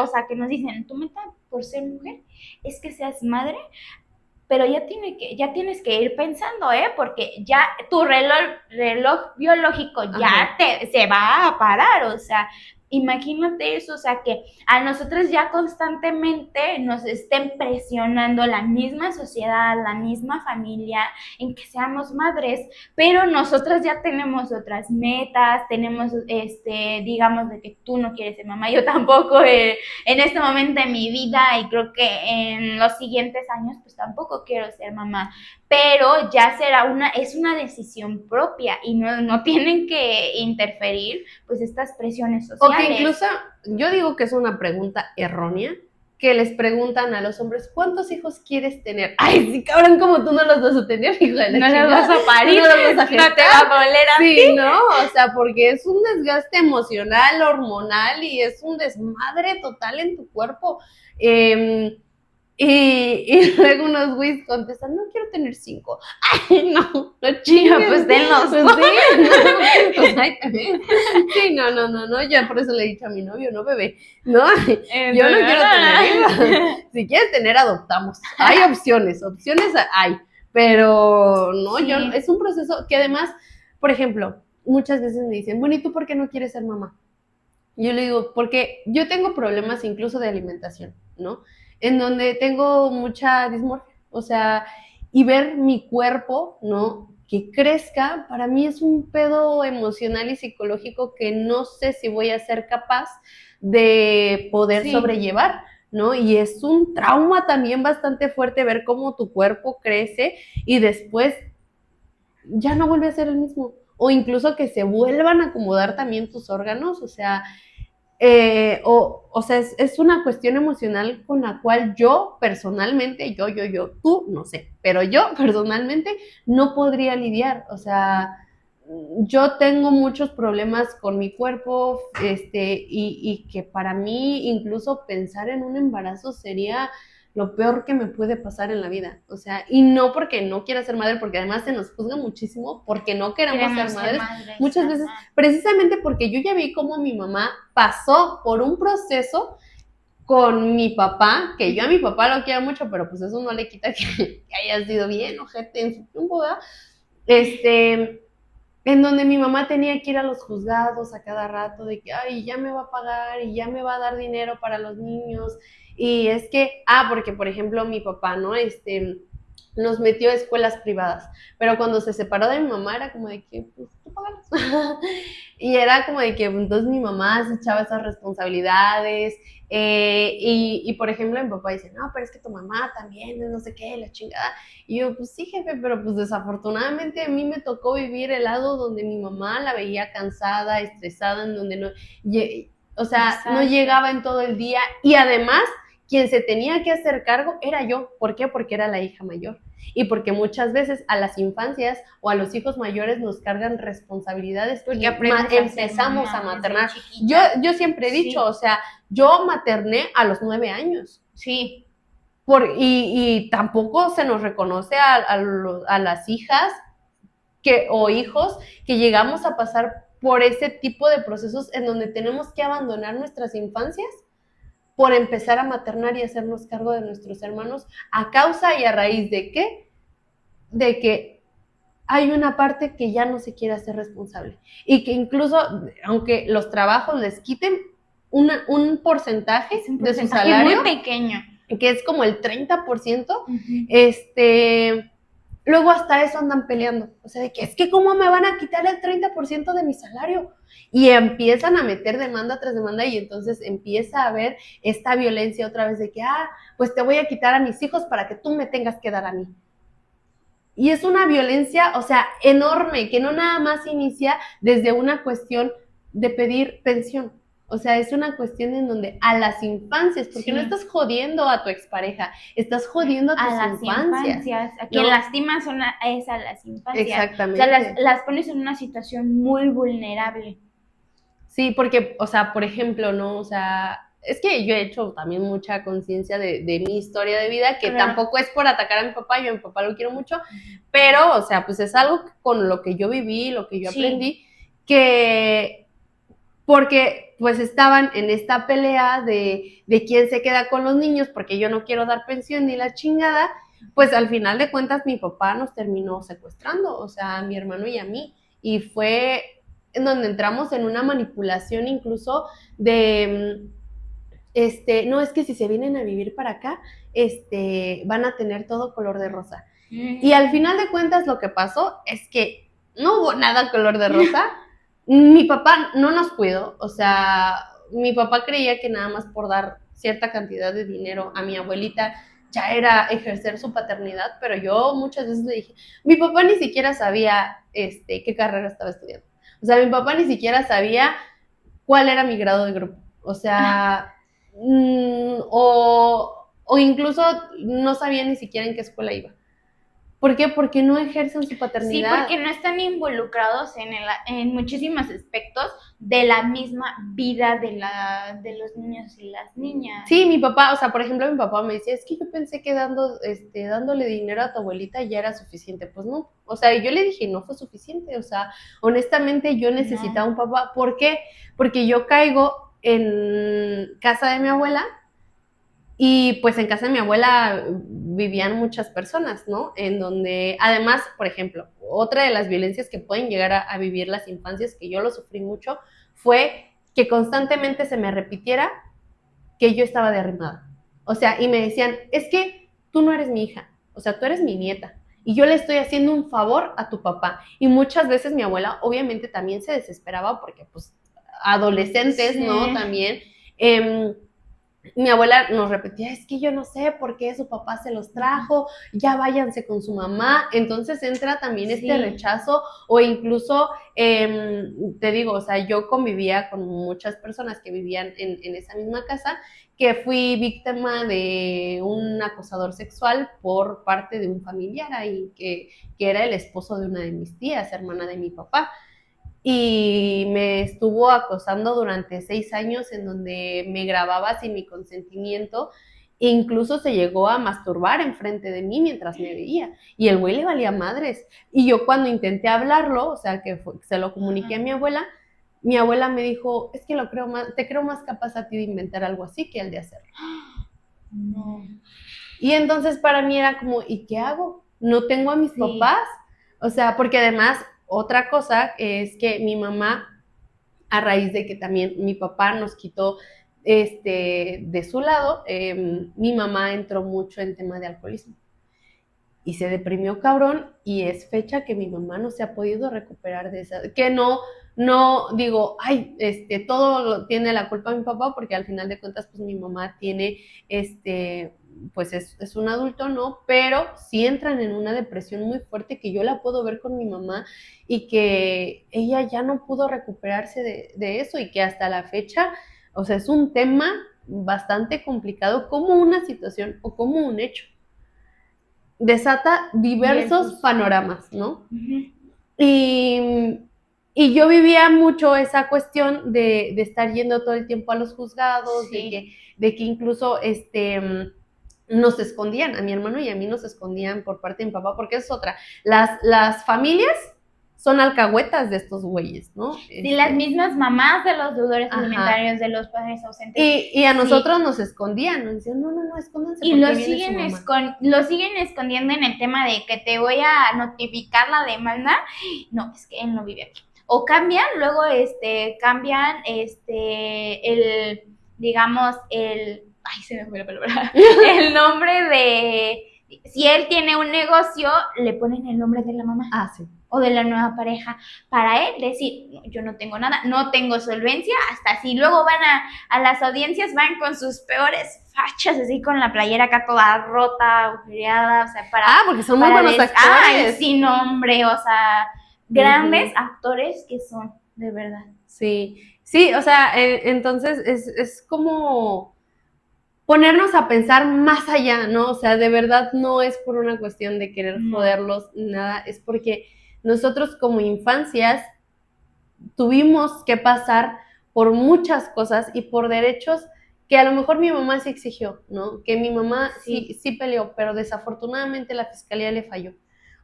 o sea, que nos dicen, tu meta por ser mujer es que seas madre, pero ya tienes que ir pensando, porque ya tu reloj biológico ya se va a parar, o sea, imagínate eso, o sea, que a nosotros ya constantemente nos estén presionando la misma sociedad, la misma familia, en que seamos madres, pero nosotras ya tenemos otras metas, tenemos, digamos, de que tú no quieres ser mamá, yo tampoco en este momento de mi vida, y creo que en los siguientes años, pues tampoco quiero ser mamá, pero ya es una decisión propia y no tienen que interferir pues estas presiones sociales. O que incluso yo digo que es una pregunta errónea, que les preguntan a los hombres, ¿cuántos hijos quieres tener? Ay, sí, cabrón, como tú no los vas a tener, hijo de la chingada. No los vas a parir, no los vas a gestar. No te va a doler a ti. Sí, ¿no? O sea, porque es un desgaste emocional, hormonal, y es un desmadre total en tu cuerpo. Y luego unos güeyes contestan, no quiero tener 5. Ay, no chingas. Pues denlos. Pues sí, no, pues ahí también. Sí, no, yo por eso le he dicho a mi novio, no bebé, no, yo no quiero tener hijos. Si quieres tener, adoptamos. Hay opciones hay, pero no, Sí. es un proceso que además, por ejemplo, muchas veces me dicen, bueno, ¿y tú por qué no quieres ser mamá? Yo le digo, porque yo tengo problemas incluso de alimentación, ¿no? En donde tengo mucha dismorfia, o sea, y ver mi cuerpo, ¿no? Que crezca, para mí es un pedo emocional y psicológico que no sé si voy a ser capaz de poder sobrellevar, ¿no? Y es un trauma también bastante fuerte ver cómo tu cuerpo crece y después ya no vuelve a ser el mismo. O incluso que se vuelvan a acomodar también tus órganos, o sea, es una cuestión emocional con la cual yo personalmente, tú no sé, pero yo personalmente no podría lidiar, o sea, yo tengo muchos problemas con mi cuerpo, y que para mí incluso pensar en un embarazo sería lo peor que me puede pasar en la vida, o sea, y no porque no quiera ser madre, porque además se nos juzga muchísimo porque no queremos ser madres, muchas veces, precisamente porque yo ya vi cómo mi mamá pasó por un proceso con mi papá, que yo a mi papá lo quiero mucho, pero pues eso no le quita que haya sido bien ojete en su tiempo, ¿verdad? En donde mi mamá tenía que ir a los juzgados a cada rato de que, ay, ya me va a pagar y ya me va a dar dinero para los niños. Y es que, porque por ejemplo mi papá, ¿no? Nos metió a escuelas privadas, pero cuando se separó de mi mamá era como de que, pues, tú pagas. Y era como de que entonces mi mamá se echaba esas responsabilidades, y por ejemplo mi papá dice, no, pero es que tu mamá también, no sé qué, la chingada. Y yo, pues sí, jefe, pero pues desafortunadamente a mí me tocó vivir el lado donde mi mamá la veía cansada, estresada, en donde no, o sea, Exacto. no llegaba en todo el día, y además quien se tenía que hacer cargo era yo. ¿Por qué? Porque era la hija mayor. Y porque muchas veces a las infancias o a los hijos mayores nos cargan responsabilidades porque empezamos a maternar. Yo siempre he dicho, o sea, yo materné a los 9 años. Sí. Y tampoco se nos reconoce a las hijas o hijos que llegamos a pasar por ese tipo de procesos en donde tenemos que abandonar nuestras infancias por empezar a maternar y hacernos cargo de nuestros hermanos, a causa y a raíz de qué? De que hay una parte que ya no se quiere hacer responsable y que incluso, aunque los trabajos les quiten un porcentaje de su salario, muy pequeño, que es como el 30%, luego hasta eso andan peleando, o sea, de que es que cómo me van a quitar el 30% de mi salario, y empiezan a meter demanda tras demanda, y entonces empieza a haber esta violencia otra vez de que, pues te voy a quitar a mis hijos para que tú me tengas que dar a mí. Y es una violencia, o sea, enorme, que no nada más inicia desde una cuestión de pedir pensión. O sea, es una cuestión en donde a las infancias, porque no estás jodiendo a tu expareja, estás jodiendo a tus infancias. A quien lastimas es a las infancias. Exactamente. O sea, las pones en una situación muy vulnerable. Sí, porque, o sea, por ejemplo, ¿no? O sea, es que yo he hecho también mucha conciencia de mi historia de vida, que tampoco es por atacar a mi papá, yo a mi papá lo quiero mucho, pero, o sea, pues es algo con lo que yo viví, lo que yo aprendí, que porque pues estaban en esta pelea de quién se queda con los niños, porque yo no quiero dar pensión ni la chingada, pues al final de cuentas mi papá nos terminó secuestrando, o sea, a mi hermano y a mí, y fue en donde entramos en una manipulación incluso de, no, es que si se vienen a vivir para acá, van a tener todo color de rosa. Y al final de cuentas lo que pasó es que no hubo nada color de rosa. Mi papá no nos cuidó, o sea, mi papá creía que nada más por dar cierta cantidad de dinero a mi abuelita ya era ejercer su paternidad, pero yo muchas veces le dije, mi papá ni siquiera sabía qué carrera estaba estudiando. O sea, mi papá ni siquiera sabía cuál era mi grado de grupo. O sea, o incluso no sabía ni siquiera en qué escuela iba. ¿Por qué? Porque no ejercen su Sí, paternidad. porque no están involucrados en muchísimos aspectos de la misma vida de los niños y las niñas. Sí, mi papá, o sea, por ejemplo, mi papá me decía, es que yo pensé que dándole dinero a tu abuelita ya era suficiente. Pues no, o sea, yo le dije, no fue suficiente, o sea, honestamente yo necesitaba un papá. ¿Por qué? Porque yo caigo en casa de mi abuela y pues en casa de mi abuela vivían muchas personas, ¿no? En donde, además, por ejemplo, otra de las violencias que pueden llegar a vivir las infancias, que yo lo sufrí mucho, fue que constantemente se me repitiera que yo estaba derrimada. O sea, y me decían, es que tú no eres mi hija, o sea, tú eres mi nieta. Y yo le estoy haciendo un favor a tu papá. Y muchas veces mi abuela obviamente también se desesperaba porque pues adolescentes, sí, ¿no? También. Mi abuela nos repetía, es que yo no sé por qué su papá se los trajo, ya váyanse con su mamá. Entonces entra también este rechazo o incluso, te digo, o sea, yo convivía con muchas personas que vivían en esa misma casa, que fui víctima de un acosador sexual por parte de un familiar ahí, que era el esposo de una de mis tías, hermana de mi papá. Y me estuvo acosando durante 6 años en donde me grababa sin mi consentimiento e incluso se llegó a masturbar enfrente de mí mientras me veía y el güey le valía madres y yo cuando intenté hablarlo, o sea que se lo comuniqué a mi abuela me dijo, es que te creo más capaz a ti de inventar algo así que al de hacerlo. No. Y entonces para mí era como, ¿y qué hago? No tengo a mis papás, o sea, porque además otra cosa es que mi mamá, a raíz de que también mi papá nos quitó de su lado, mi mamá entró mucho en tema de alcoholismo y se deprimió cabrón y es fecha que mi mamá no se ha podido recuperar de esa, que no digo, ay, todo tiene la culpa mi papá porque al final de cuentas pues mi mamá tiene, pues es un adulto, ¿no? Pero sí entran en una depresión muy fuerte que yo la puedo ver con mi mamá y que ella ya no pudo recuperarse de eso y que hasta la fecha, o sea, es un tema bastante complicado como una situación o como un hecho desata diversos panoramas, ¿no? Y, y yo vivía mucho esa cuestión de estar yendo todo el tiempo a los juzgados, de que incluso nos escondían, a mi hermano y a mí nos escondían por parte de mi papá, porque es otra. Las familias son alcahuetas de estos güeyes, ¿no? Sí, las mismas mamás de los deudores alimentarios, de los padres ausentes. Y a nosotros nos escondían, nos decían, no, escóndanse. Y lo siguen escondiendo en el tema de que te voy a notificar la demanda. No, es que él no vive aquí. O cambian, luego cambian digamos, ay, se me fue la palabra, el nombre de, si él tiene un negocio, le ponen el nombre de la mamá. Ah, sí. O de la nueva pareja, para él decir, no, yo no tengo nada, no tengo solvencia, hasta si luego van a las audiencias, van con sus peores fachas, así con la playera acá toda rota, agujereada, o sea, porque son muy buenos actores. Sin nombre, o sea, grandes actores que son, de verdad. Sí, o sea, entonces es como ponernos a pensar más allá, ¿no? O sea, de verdad no es por una cuestión de querer joderlos, nada, es porque nosotros como infancias tuvimos que pasar por muchas cosas y por derechos que a lo mejor mi mamá sí exigió, ¿no? Que mi mamá sí peleó, pero desafortunadamente la fiscalía le falló.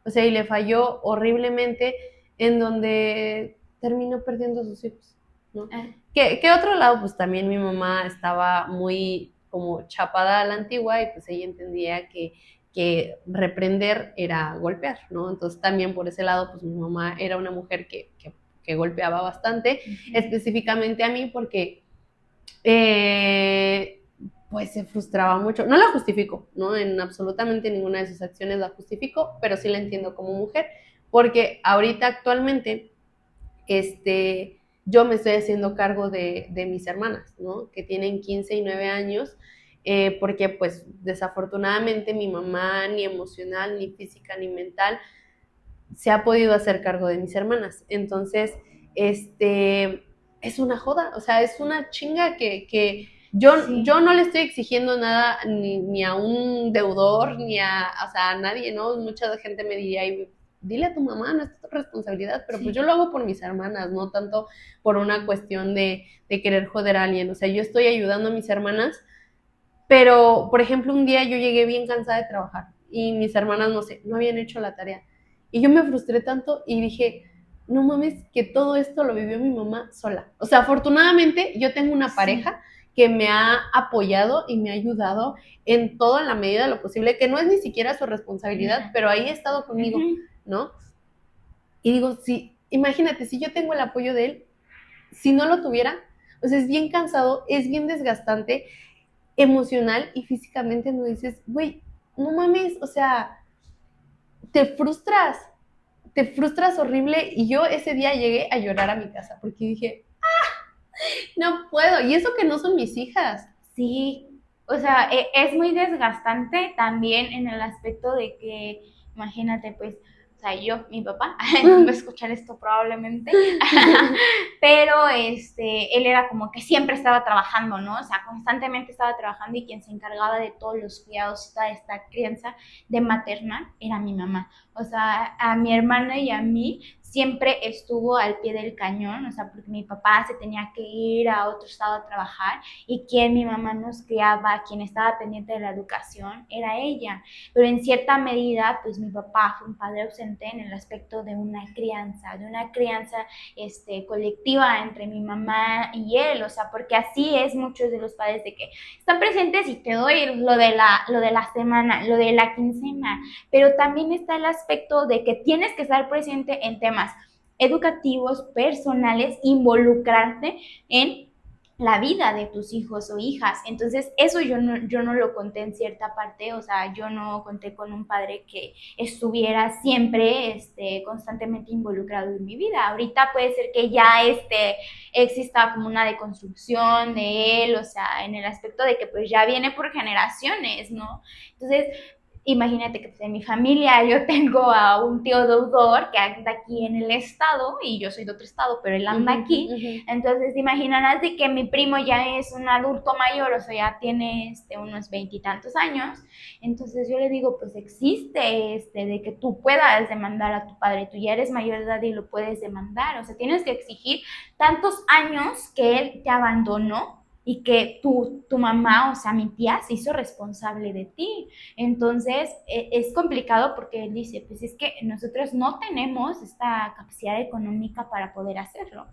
O sea, y le falló horriblemente en donde terminó perdiendo a sus hijos, ¿no? Que otro lado, pues también mi mamá estaba muy como chapada a la antigua y pues ella entendía que reprender era golpear, ¿no? Entonces también por ese lado, pues mi mamá era una mujer que golpeaba bastante, específicamente a mí porque pues se frustraba mucho. No la justifico, ¿no? En absolutamente ninguna de sus acciones la justifico, pero sí la entiendo como mujer, porque ahorita actualmente, yo me estoy haciendo cargo de mis hermanas, ¿no? Que tienen 15 y 9 años, porque pues desafortunadamente mi mamá ni emocional, ni física, ni mental se ha podido hacer cargo de mis hermanas. Entonces, es una joda, o sea, es una chinga que Yo no le estoy exigiendo nada ni a un deudor, o sea, a nadie, ¿no? Mucha gente me diría, dile a tu mamá, no es tu responsabilidad, pero pues yo lo hago por mis hermanas, no tanto por una cuestión de querer joder a alguien. O sea, yo estoy ayudando a mis hermanas, pero, por ejemplo, un día yo llegué bien cansada de trabajar y mis hermanas, no sé, no habían hecho la tarea. Y yo me frustré tanto y dije, no mames, que todo esto lo vivió mi mamá sola. O sea, afortunadamente yo tengo una pareja que me ha apoyado y me ha ayudado en todo en la medida de lo posible, que no es ni siquiera su responsabilidad, pero ahí ha estado conmigo, ¿no? Y digo, sí, imagínate, si yo tengo el apoyo de él, si no lo tuviera, pues es bien cansado, es bien desgastante, emocional y físicamente, no dices, güey, no mames, o sea, te frustras, te frustras horrible. Y yo ese día llegué a llorar a mi casa porque dije, no puedo, y eso que no son mis hijas. Sí, o sea, es muy desgastante también en el aspecto de que, imagínate, pues, o sea, mi papá, va a escuchar esto probablemente, pero él era como que siempre estaba trabajando, ¿no? O sea, constantemente estaba trabajando y quien se encargaba de todos los cuidados de esta crianza de materna era mi mamá. O sea, a mi hermana y a mí siempre estuvo al pie del cañón, o sea, porque mi papá se tenía que ir a otro estado a trabajar y quien mi mamá nos criaba, quien estaba pendiente de la educación, era ella. Pero en cierta medida, pues mi papá fue un padre ausente en el aspecto de una crianza colectiva entre mi mamá y él, o sea, porque así es muchos de los padres de que están presentes y te doy lo de la semana, lo de la quincena, pero también está el aspecto de que tienes que estar presente en temas educativos, personales, involucrarte en la vida de tus hijos o hijas. Entonces, eso yo no lo conté en cierta parte, o sea, yo no conté con un padre que estuviera siempre constantemente involucrado en mi vida. Ahorita puede ser que ya exista como una deconstrucción de él, o sea, en el aspecto de que pues ya viene por generaciones, ¿no? Entonces, imagínate que pues, en mi familia yo tengo a un tío deudor que anda aquí en el estado y yo soy de otro estado, pero él anda aquí. Entonces, imaginarás de que mi primo ya es un adulto mayor, o sea, ya tiene unos 20 y tantos años. Entonces yo le digo, pues existe de que tú puedas demandar a tu padre, tú ya eres mayor de edad y lo puedes demandar, o sea, tienes que exigir tantos años que él te abandonó y que tu mamá, o sea, mi tía, se hizo responsable de ti. Entonces, es complicado porque él dice, pues es que nosotros no tenemos esta capacidad económica para poder hacerlo.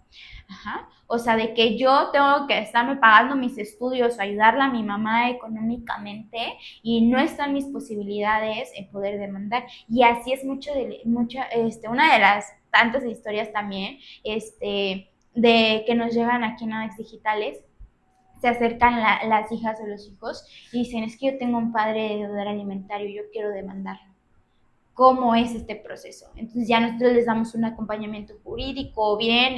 Ajá. O sea, de que yo tengo que estarme pagando mis estudios, ayudarla a mi mamá económicamente y no están mis posibilidades en poder demandar. Y así es una de las tantas historias también, de que nos llegan aquí en Adex Digitales, se acercan las hijas o los hijos y dicen, es que yo tengo un padre de deudor alimentario, yo quiero demandarlo. ¿Cómo es este proceso? Entonces ya nosotros les damos un acompañamiento jurídico, bien,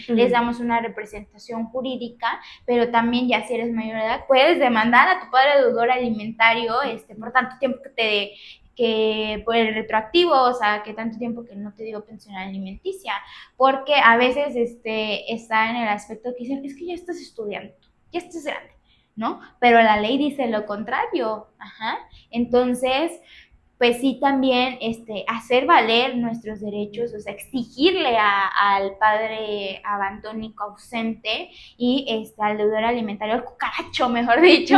les damos una representación jurídica, pero también ya si eres mayor de edad, puedes demandar a tu padre deudor alimentario, por tanto tiempo que por el retroactivo, o sea, que tanto tiempo que no te dio pensión alimenticia, porque a veces está en el aspecto que dicen, es que ya estás estudiando, ya estás grande, ¿no? Pero la ley dice lo contrario, ajá. Entonces, pues sí, también hacer valer nuestros derechos, o sea, exigirle al padre abandónico ausente y al deudor alimentario, al cucaracho, mejor dicho,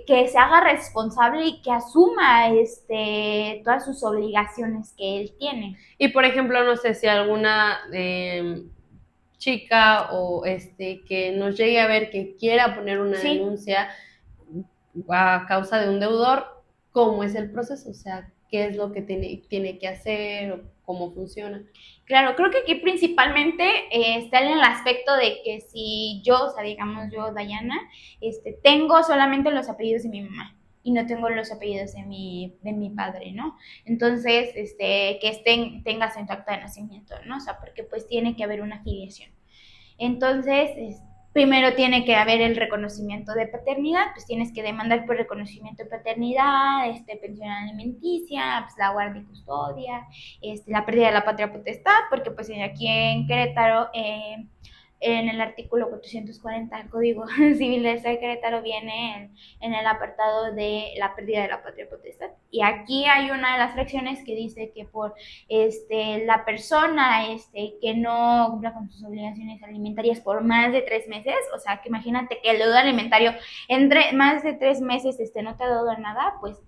que se haga responsable y que asuma todas sus obligaciones que él tiene. Y por ejemplo, no sé si alguna chica o que nos llegue a ver que quiera poner una denuncia a causa de un deudor, ¿cómo es el proceso? O sea, ¿qué es lo que tiene que hacer o cómo funciona? Claro, creo que aquí principalmente está en el aspecto de que si yo, o sea, digamos yo, Dayana, tengo solamente los apellidos de mi mamá y no tengo los apellidos de mi padre, ¿no? Entonces, que tengas en tu acta de nacimiento, ¿no? O sea, porque pues tiene que haber una filiación. Entonces, primero tiene que haber el reconocimiento de paternidad, pues tienes que demandar por reconocimiento de paternidad, pensión alimenticia, pues la guardia y custodia, la pérdida de la patria potestad, porque pues aquí en Querétaro en el artículo 440 del Código Civil del Estado de Querétaro viene en el apartado de la pérdida de la patria potestad. Y aquí hay una de las fracciones que dice que por la persona que no cumpla con sus obligaciones alimentarias por más de 3 meses, o sea, que imagínate que el deudor alimentario entre más de 3 meses no te ha dado nada, pues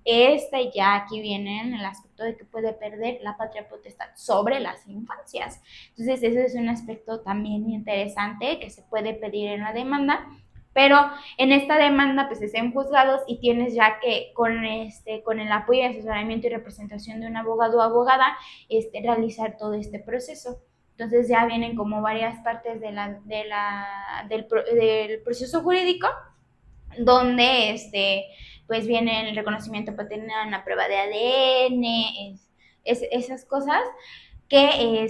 ya aquí viene en el aspecto de que puede perder la patria potestad sobre las infancias. Entonces, ese es un aspecto también interesante que se puede pedir en la demanda, pero en esta demanda pues es en juzgados y tienes ya que con el apoyo, asesoramiento y representación de un abogado o abogada realizar todo este proceso. Entonces ya vienen como varias partes del proceso jurídico, donde pues viene el reconocimiento paternal, una prueba de ADN, esas cosas que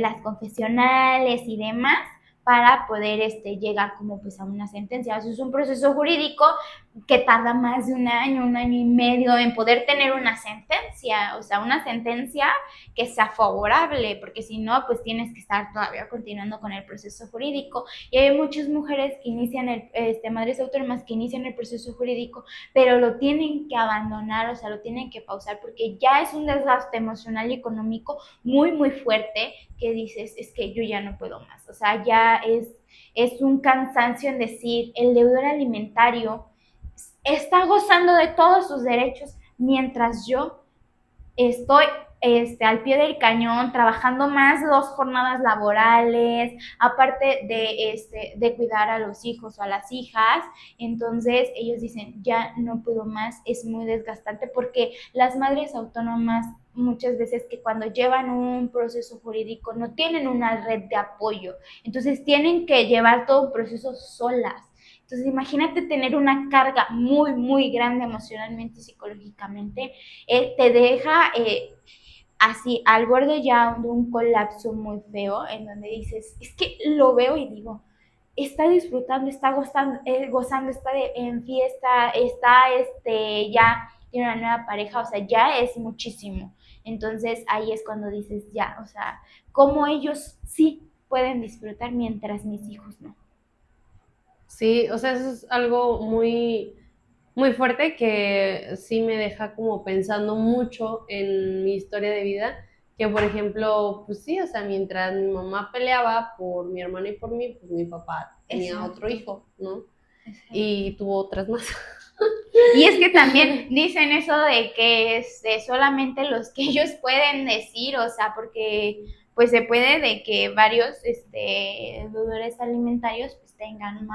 las confesionales y demás, para poder llegar como pues a una sentencia. Eso es un proceso jurídico que tarda más de un año y medio en poder tener una sentencia, o sea, una sentencia que sea favorable, porque si no, pues tienes que estar todavía continuando con el proceso jurídico. Y hay muchas mujeres que inician madres autónomas que inician el proceso jurídico, pero lo tienen que abandonar, o sea, lo tienen que pausar, porque ya es un desgaste emocional y económico muy, muy fuerte, que dices, es que yo ya no puedo más. O sea, ya es un cansancio en decir, el deudor alimentario está gozando de todos sus derechos mientras yo estoy al pie del cañón, trabajando más 2 jornadas laborales, aparte de cuidar a los hijos o a las hijas. Entonces ellos dicen, ya no puedo más, es muy desgastante, porque las madres autónomas muchas veces que cuando llevan un proceso jurídico no tienen una red de apoyo, entonces tienen que llevar todo un proceso solas. Entonces imagínate tener una carga muy, muy grande emocionalmente y psicológicamente, te deja así al borde ya de un colapso muy feo, en donde dices, es que lo veo y digo, está disfrutando, está gozando, está en fiesta, está ya tiene una nueva pareja, o sea, ya es muchísimo. Entonces ahí es cuando dices, ya, o sea, cómo ellos sí pueden disfrutar mientras mis hijos no. Sí, o sea, eso es algo muy, muy fuerte que sí me deja como pensando mucho en mi historia de vida, que por ejemplo, pues sí, o sea, mientras mi mamá peleaba por mi hermana y por mí, pues mi papá tenía Exacto. otro hijo, ¿no? Exacto. Y tuvo otras más. Y es que también dicen eso de que solamente los que ellos pueden decir, o sea, porque pues se puede de que varios deudores alimentarios pues tengan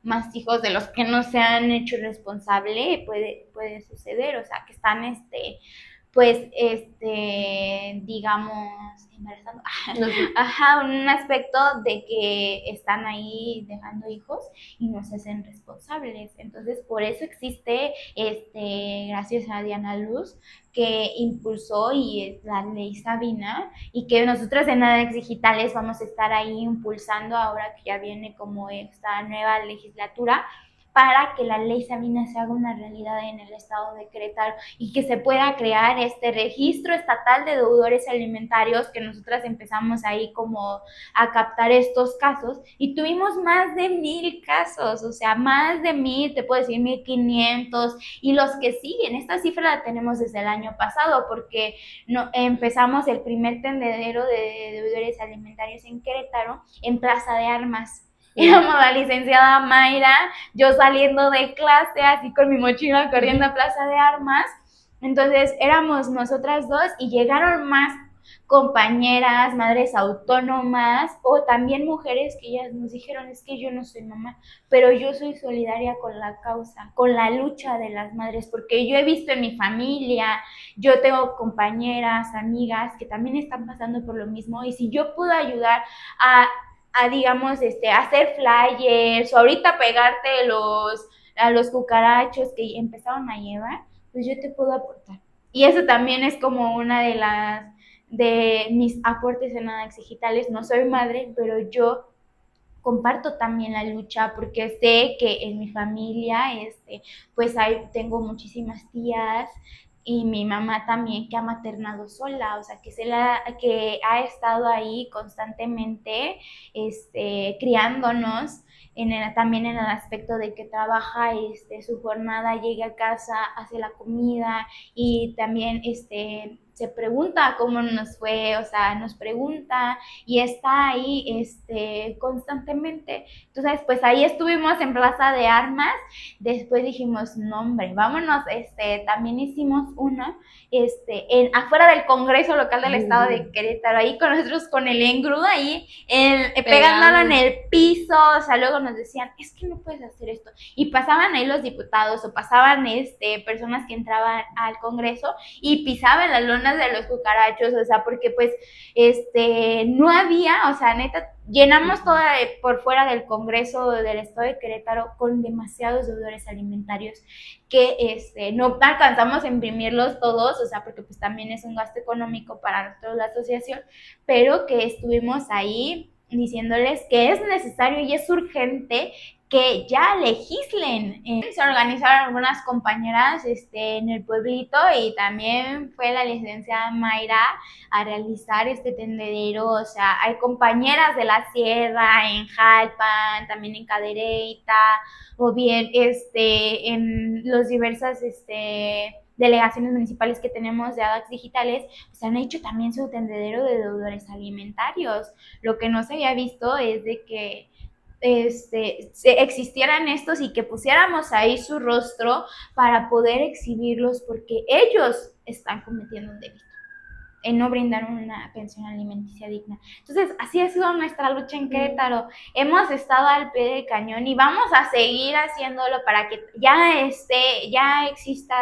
más hijos de los que no se han hecho responsable, puede suceder, o sea, que están pues, digamos, embarazando, ajá, un aspecto de que están ahí dejando hijos y no se hacen responsables. Entonces, por eso existe, gracias a Diana Luz, que impulsó y es la ley Sabina, y que nosotros en ADEX Digitales vamos a estar ahí impulsando ahora que ya viene como esta nueva legislatura, para que la ley Sabina se haga una realidad en el estado de Querétaro y que se pueda crear este registro estatal de deudores alimentarios, que nosotras empezamos ahí como a captar estos casos y tuvimos más de 1,000 casos, o sea, más de 1,000, te puedo decir 1,500, y los que siguen, esta cifra la tenemos desde el año pasado, porque empezamos el primer tendedero de deudores alimentarios en Querétaro en Plaza de Armas. Éramos la licenciada Mayra, yo saliendo de clase, así con mi mochila corriendo a Plaza de Armas. Entonces éramos nosotras dos y llegaron más compañeras, madres autónomas o también mujeres que ellas nos dijeron, es que yo no soy mamá, pero yo soy solidaria con la causa, con la lucha de las madres, porque yo he visto en mi familia, yo tengo compañeras, amigas que también están pasando por lo mismo, y si yo puedo ayudar a digamos, hacer flyers o ahorita pegarte a los cucarachos que empezaron a llevar, pues yo te puedo aportar. Y eso también es como una de mis aportes en ADEX Digitales. No soy madre, pero yo comparto también la lucha, porque sé que en mi familia, pues tengo muchísimas tías y mi mamá también, que ha maternado sola, o sea, que ha estado ahí constantemente criándonos. También en el aspecto de que trabaja su jornada, llega a casa, hace la comida y también se pregunta cómo nos fue, o sea, nos pregunta y está ahí constantemente. Entonces, pues ahí estuvimos en Plaza de Armas. Después dijimos, no hombre, vámonos, también hicimos uno, afuera del Congreso Local del Estado de Querétaro, ahí con nosotros con el engrudo ahí, pegándolo en el piso, o sea, luego nos decían, es que no puedes hacer esto, y pasaban ahí los diputados, o pasaban, personas que entraban al Congreso, y pisaban las lonas de los cucarachos, o sea, porque pues, no había, o sea, neta, llenamos toda por fuera del Congreso del Estado de Querétaro con demasiados deudores alimentarios que no alcanzamos a imprimirlos todos, o sea, porque pues también es un gasto económico para nosotros la asociación, pero que estuvimos ahí diciéndoles que es necesario y es urgente que ya legislen. Se organizaron algunas compañeras en el pueblito y también fue la licenciada Mayra a realizar este tendedero, o sea, hay compañeras de la sierra, en Jalpan, también en Cadereyta, o bien en los diversas delegaciones municipales que tenemos de ADAX digitales, pues han hecho también su tendedero de deudores alimentarios. Lo que no se había visto es de que existieran estos y que pusiéramos ahí su rostro para poder exhibirlos, porque ellos están cometiendo un delito en no brindar una pensión alimenticia digna. Entonces, así ha sido nuestra lucha en Querétaro. Hemos estado al pie del cañón y vamos a seguir haciéndolo para que ya exista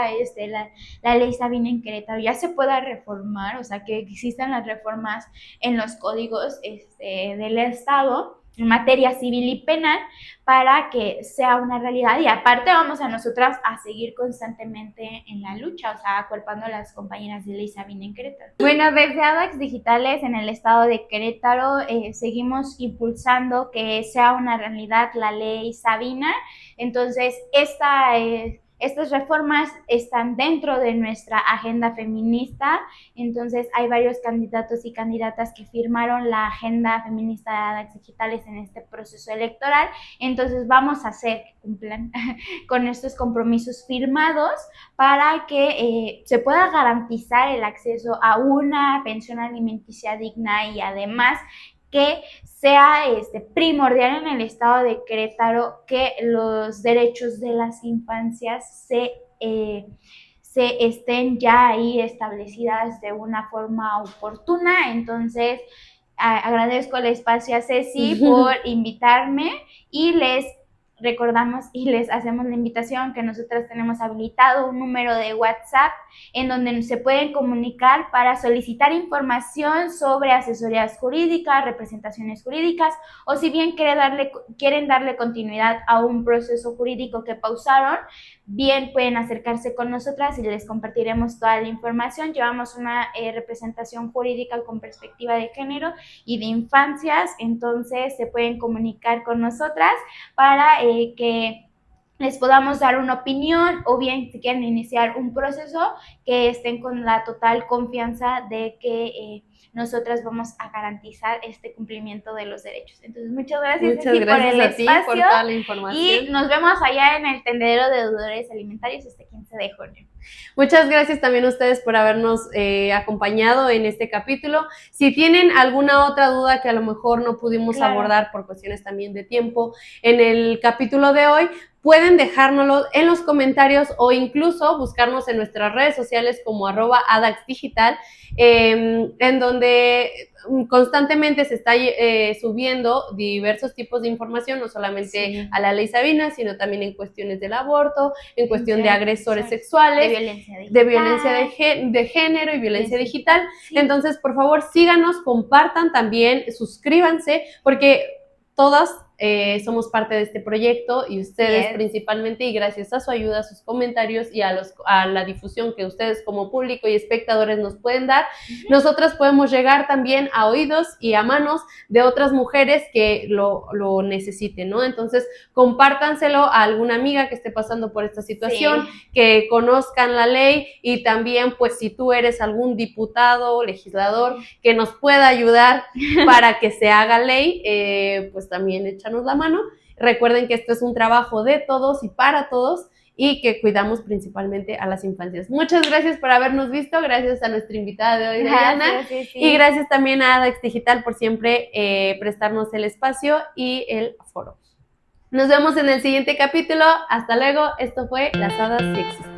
la ley Sabina en Querétaro, ya se pueda reformar, o sea, que existan las reformas en los códigos del Estado en materia civil y penal para que sea una realidad, y aparte vamos a nosotras a seguir constantemente en la lucha, o sea, acuerpando a las compañeras de Ley Sabina en Querétaro. Bueno, desde ADAX Digitales en el estado de Querétaro seguimos impulsando que sea una realidad la Ley Sabina. Entonces, estas reformas están dentro de nuestra agenda feminista, entonces hay varios candidatos y candidatas que firmaron la agenda feminista de ADAX Digitales en este proceso electoral, entonces vamos a hacer que cumplan con estos compromisos firmados para que se pueda garantizar el acceso a una pensión alimenticia digna y además que sea primordial en el estado de Querétaro que los derechos de las infancias se estén ya ahí establecidas de una forma oportuna. Entonces, agradezco el espacio a Ceci por invitarme y les recordamos y les hacemos la invitación que nosotras tenemos habilitado un número de WhatsApp en donde se pueden comunicar para solicitar información sobre asesorías jurídicas, representaciones jurídicas, o si bien quieren darle continuidad a un proceso jurídico que pausaron, bien pueden acercarse con nosotras y les compartiremos toda la información. Llevamos una representación jurídica con perspectiva de género y de infancias, entonces se pueden comunicar con nosotras para que les podamos dar una opinión, o bien si quieren iniciar un proceso, que estén con la total confianza de que nosotras vamos a garantizar este cumplimiento de los derechos. Entonces, muchas gracias, Ceci, por el espacio por toda la información. Y nos vemos allá en el tendedero de deudores alimentarios este 15 de junio. Muchas gracias también a ustedes por habernos acompañado en este capítulo. Si tienen alguna otra duda que a lo mejor no pudimos abordar por cuestiones también de tiempo en el capítulo de hoy, pueden dejárnoslo en los comentarios o incluso buscarnos en nuestras redes sociales como @adaxdigital, en donde constantemente se está subiendo diversos tipos de información, no solamente a la Ley Sabina, sino también en cuestiones del aborto, en cuestión de agresores sexuales, de violencia de género y violencia digital. Entonces, por favor, síganos, compartan también, suscríbanse, porque todas somos parte de este proyecto y ustedes Yes. principalmente, y gracias a su ayuda, a sus comentarios y a la difusión que ustedes como público y espectadores nos pueden dar, nosotras podemos llegar también a oídos y a manos de otras mujeres que lo necesiten, ¿no? Entonces, compártanselo a alguna amiga que esté pasando por esta situación, que conozcan la ley, y también, pues, si tú eres algún diputado o legislador que nos pueda ayudar para que se haga ley, pues también échanos la mano. Recuerden que esto es un trabajo de todos y para todos, y que cuidamos principalmente a las infancias. Muchas gracias por habernos visto, gracias a nuestra invitada de hoy, Diana, y gracias también a Dax Digital por siempre prestarnos el espacio y el foro. Nos vemos en el siguiente capítulo. Hasta luego. Esto fue Las Hadas Sí Existen.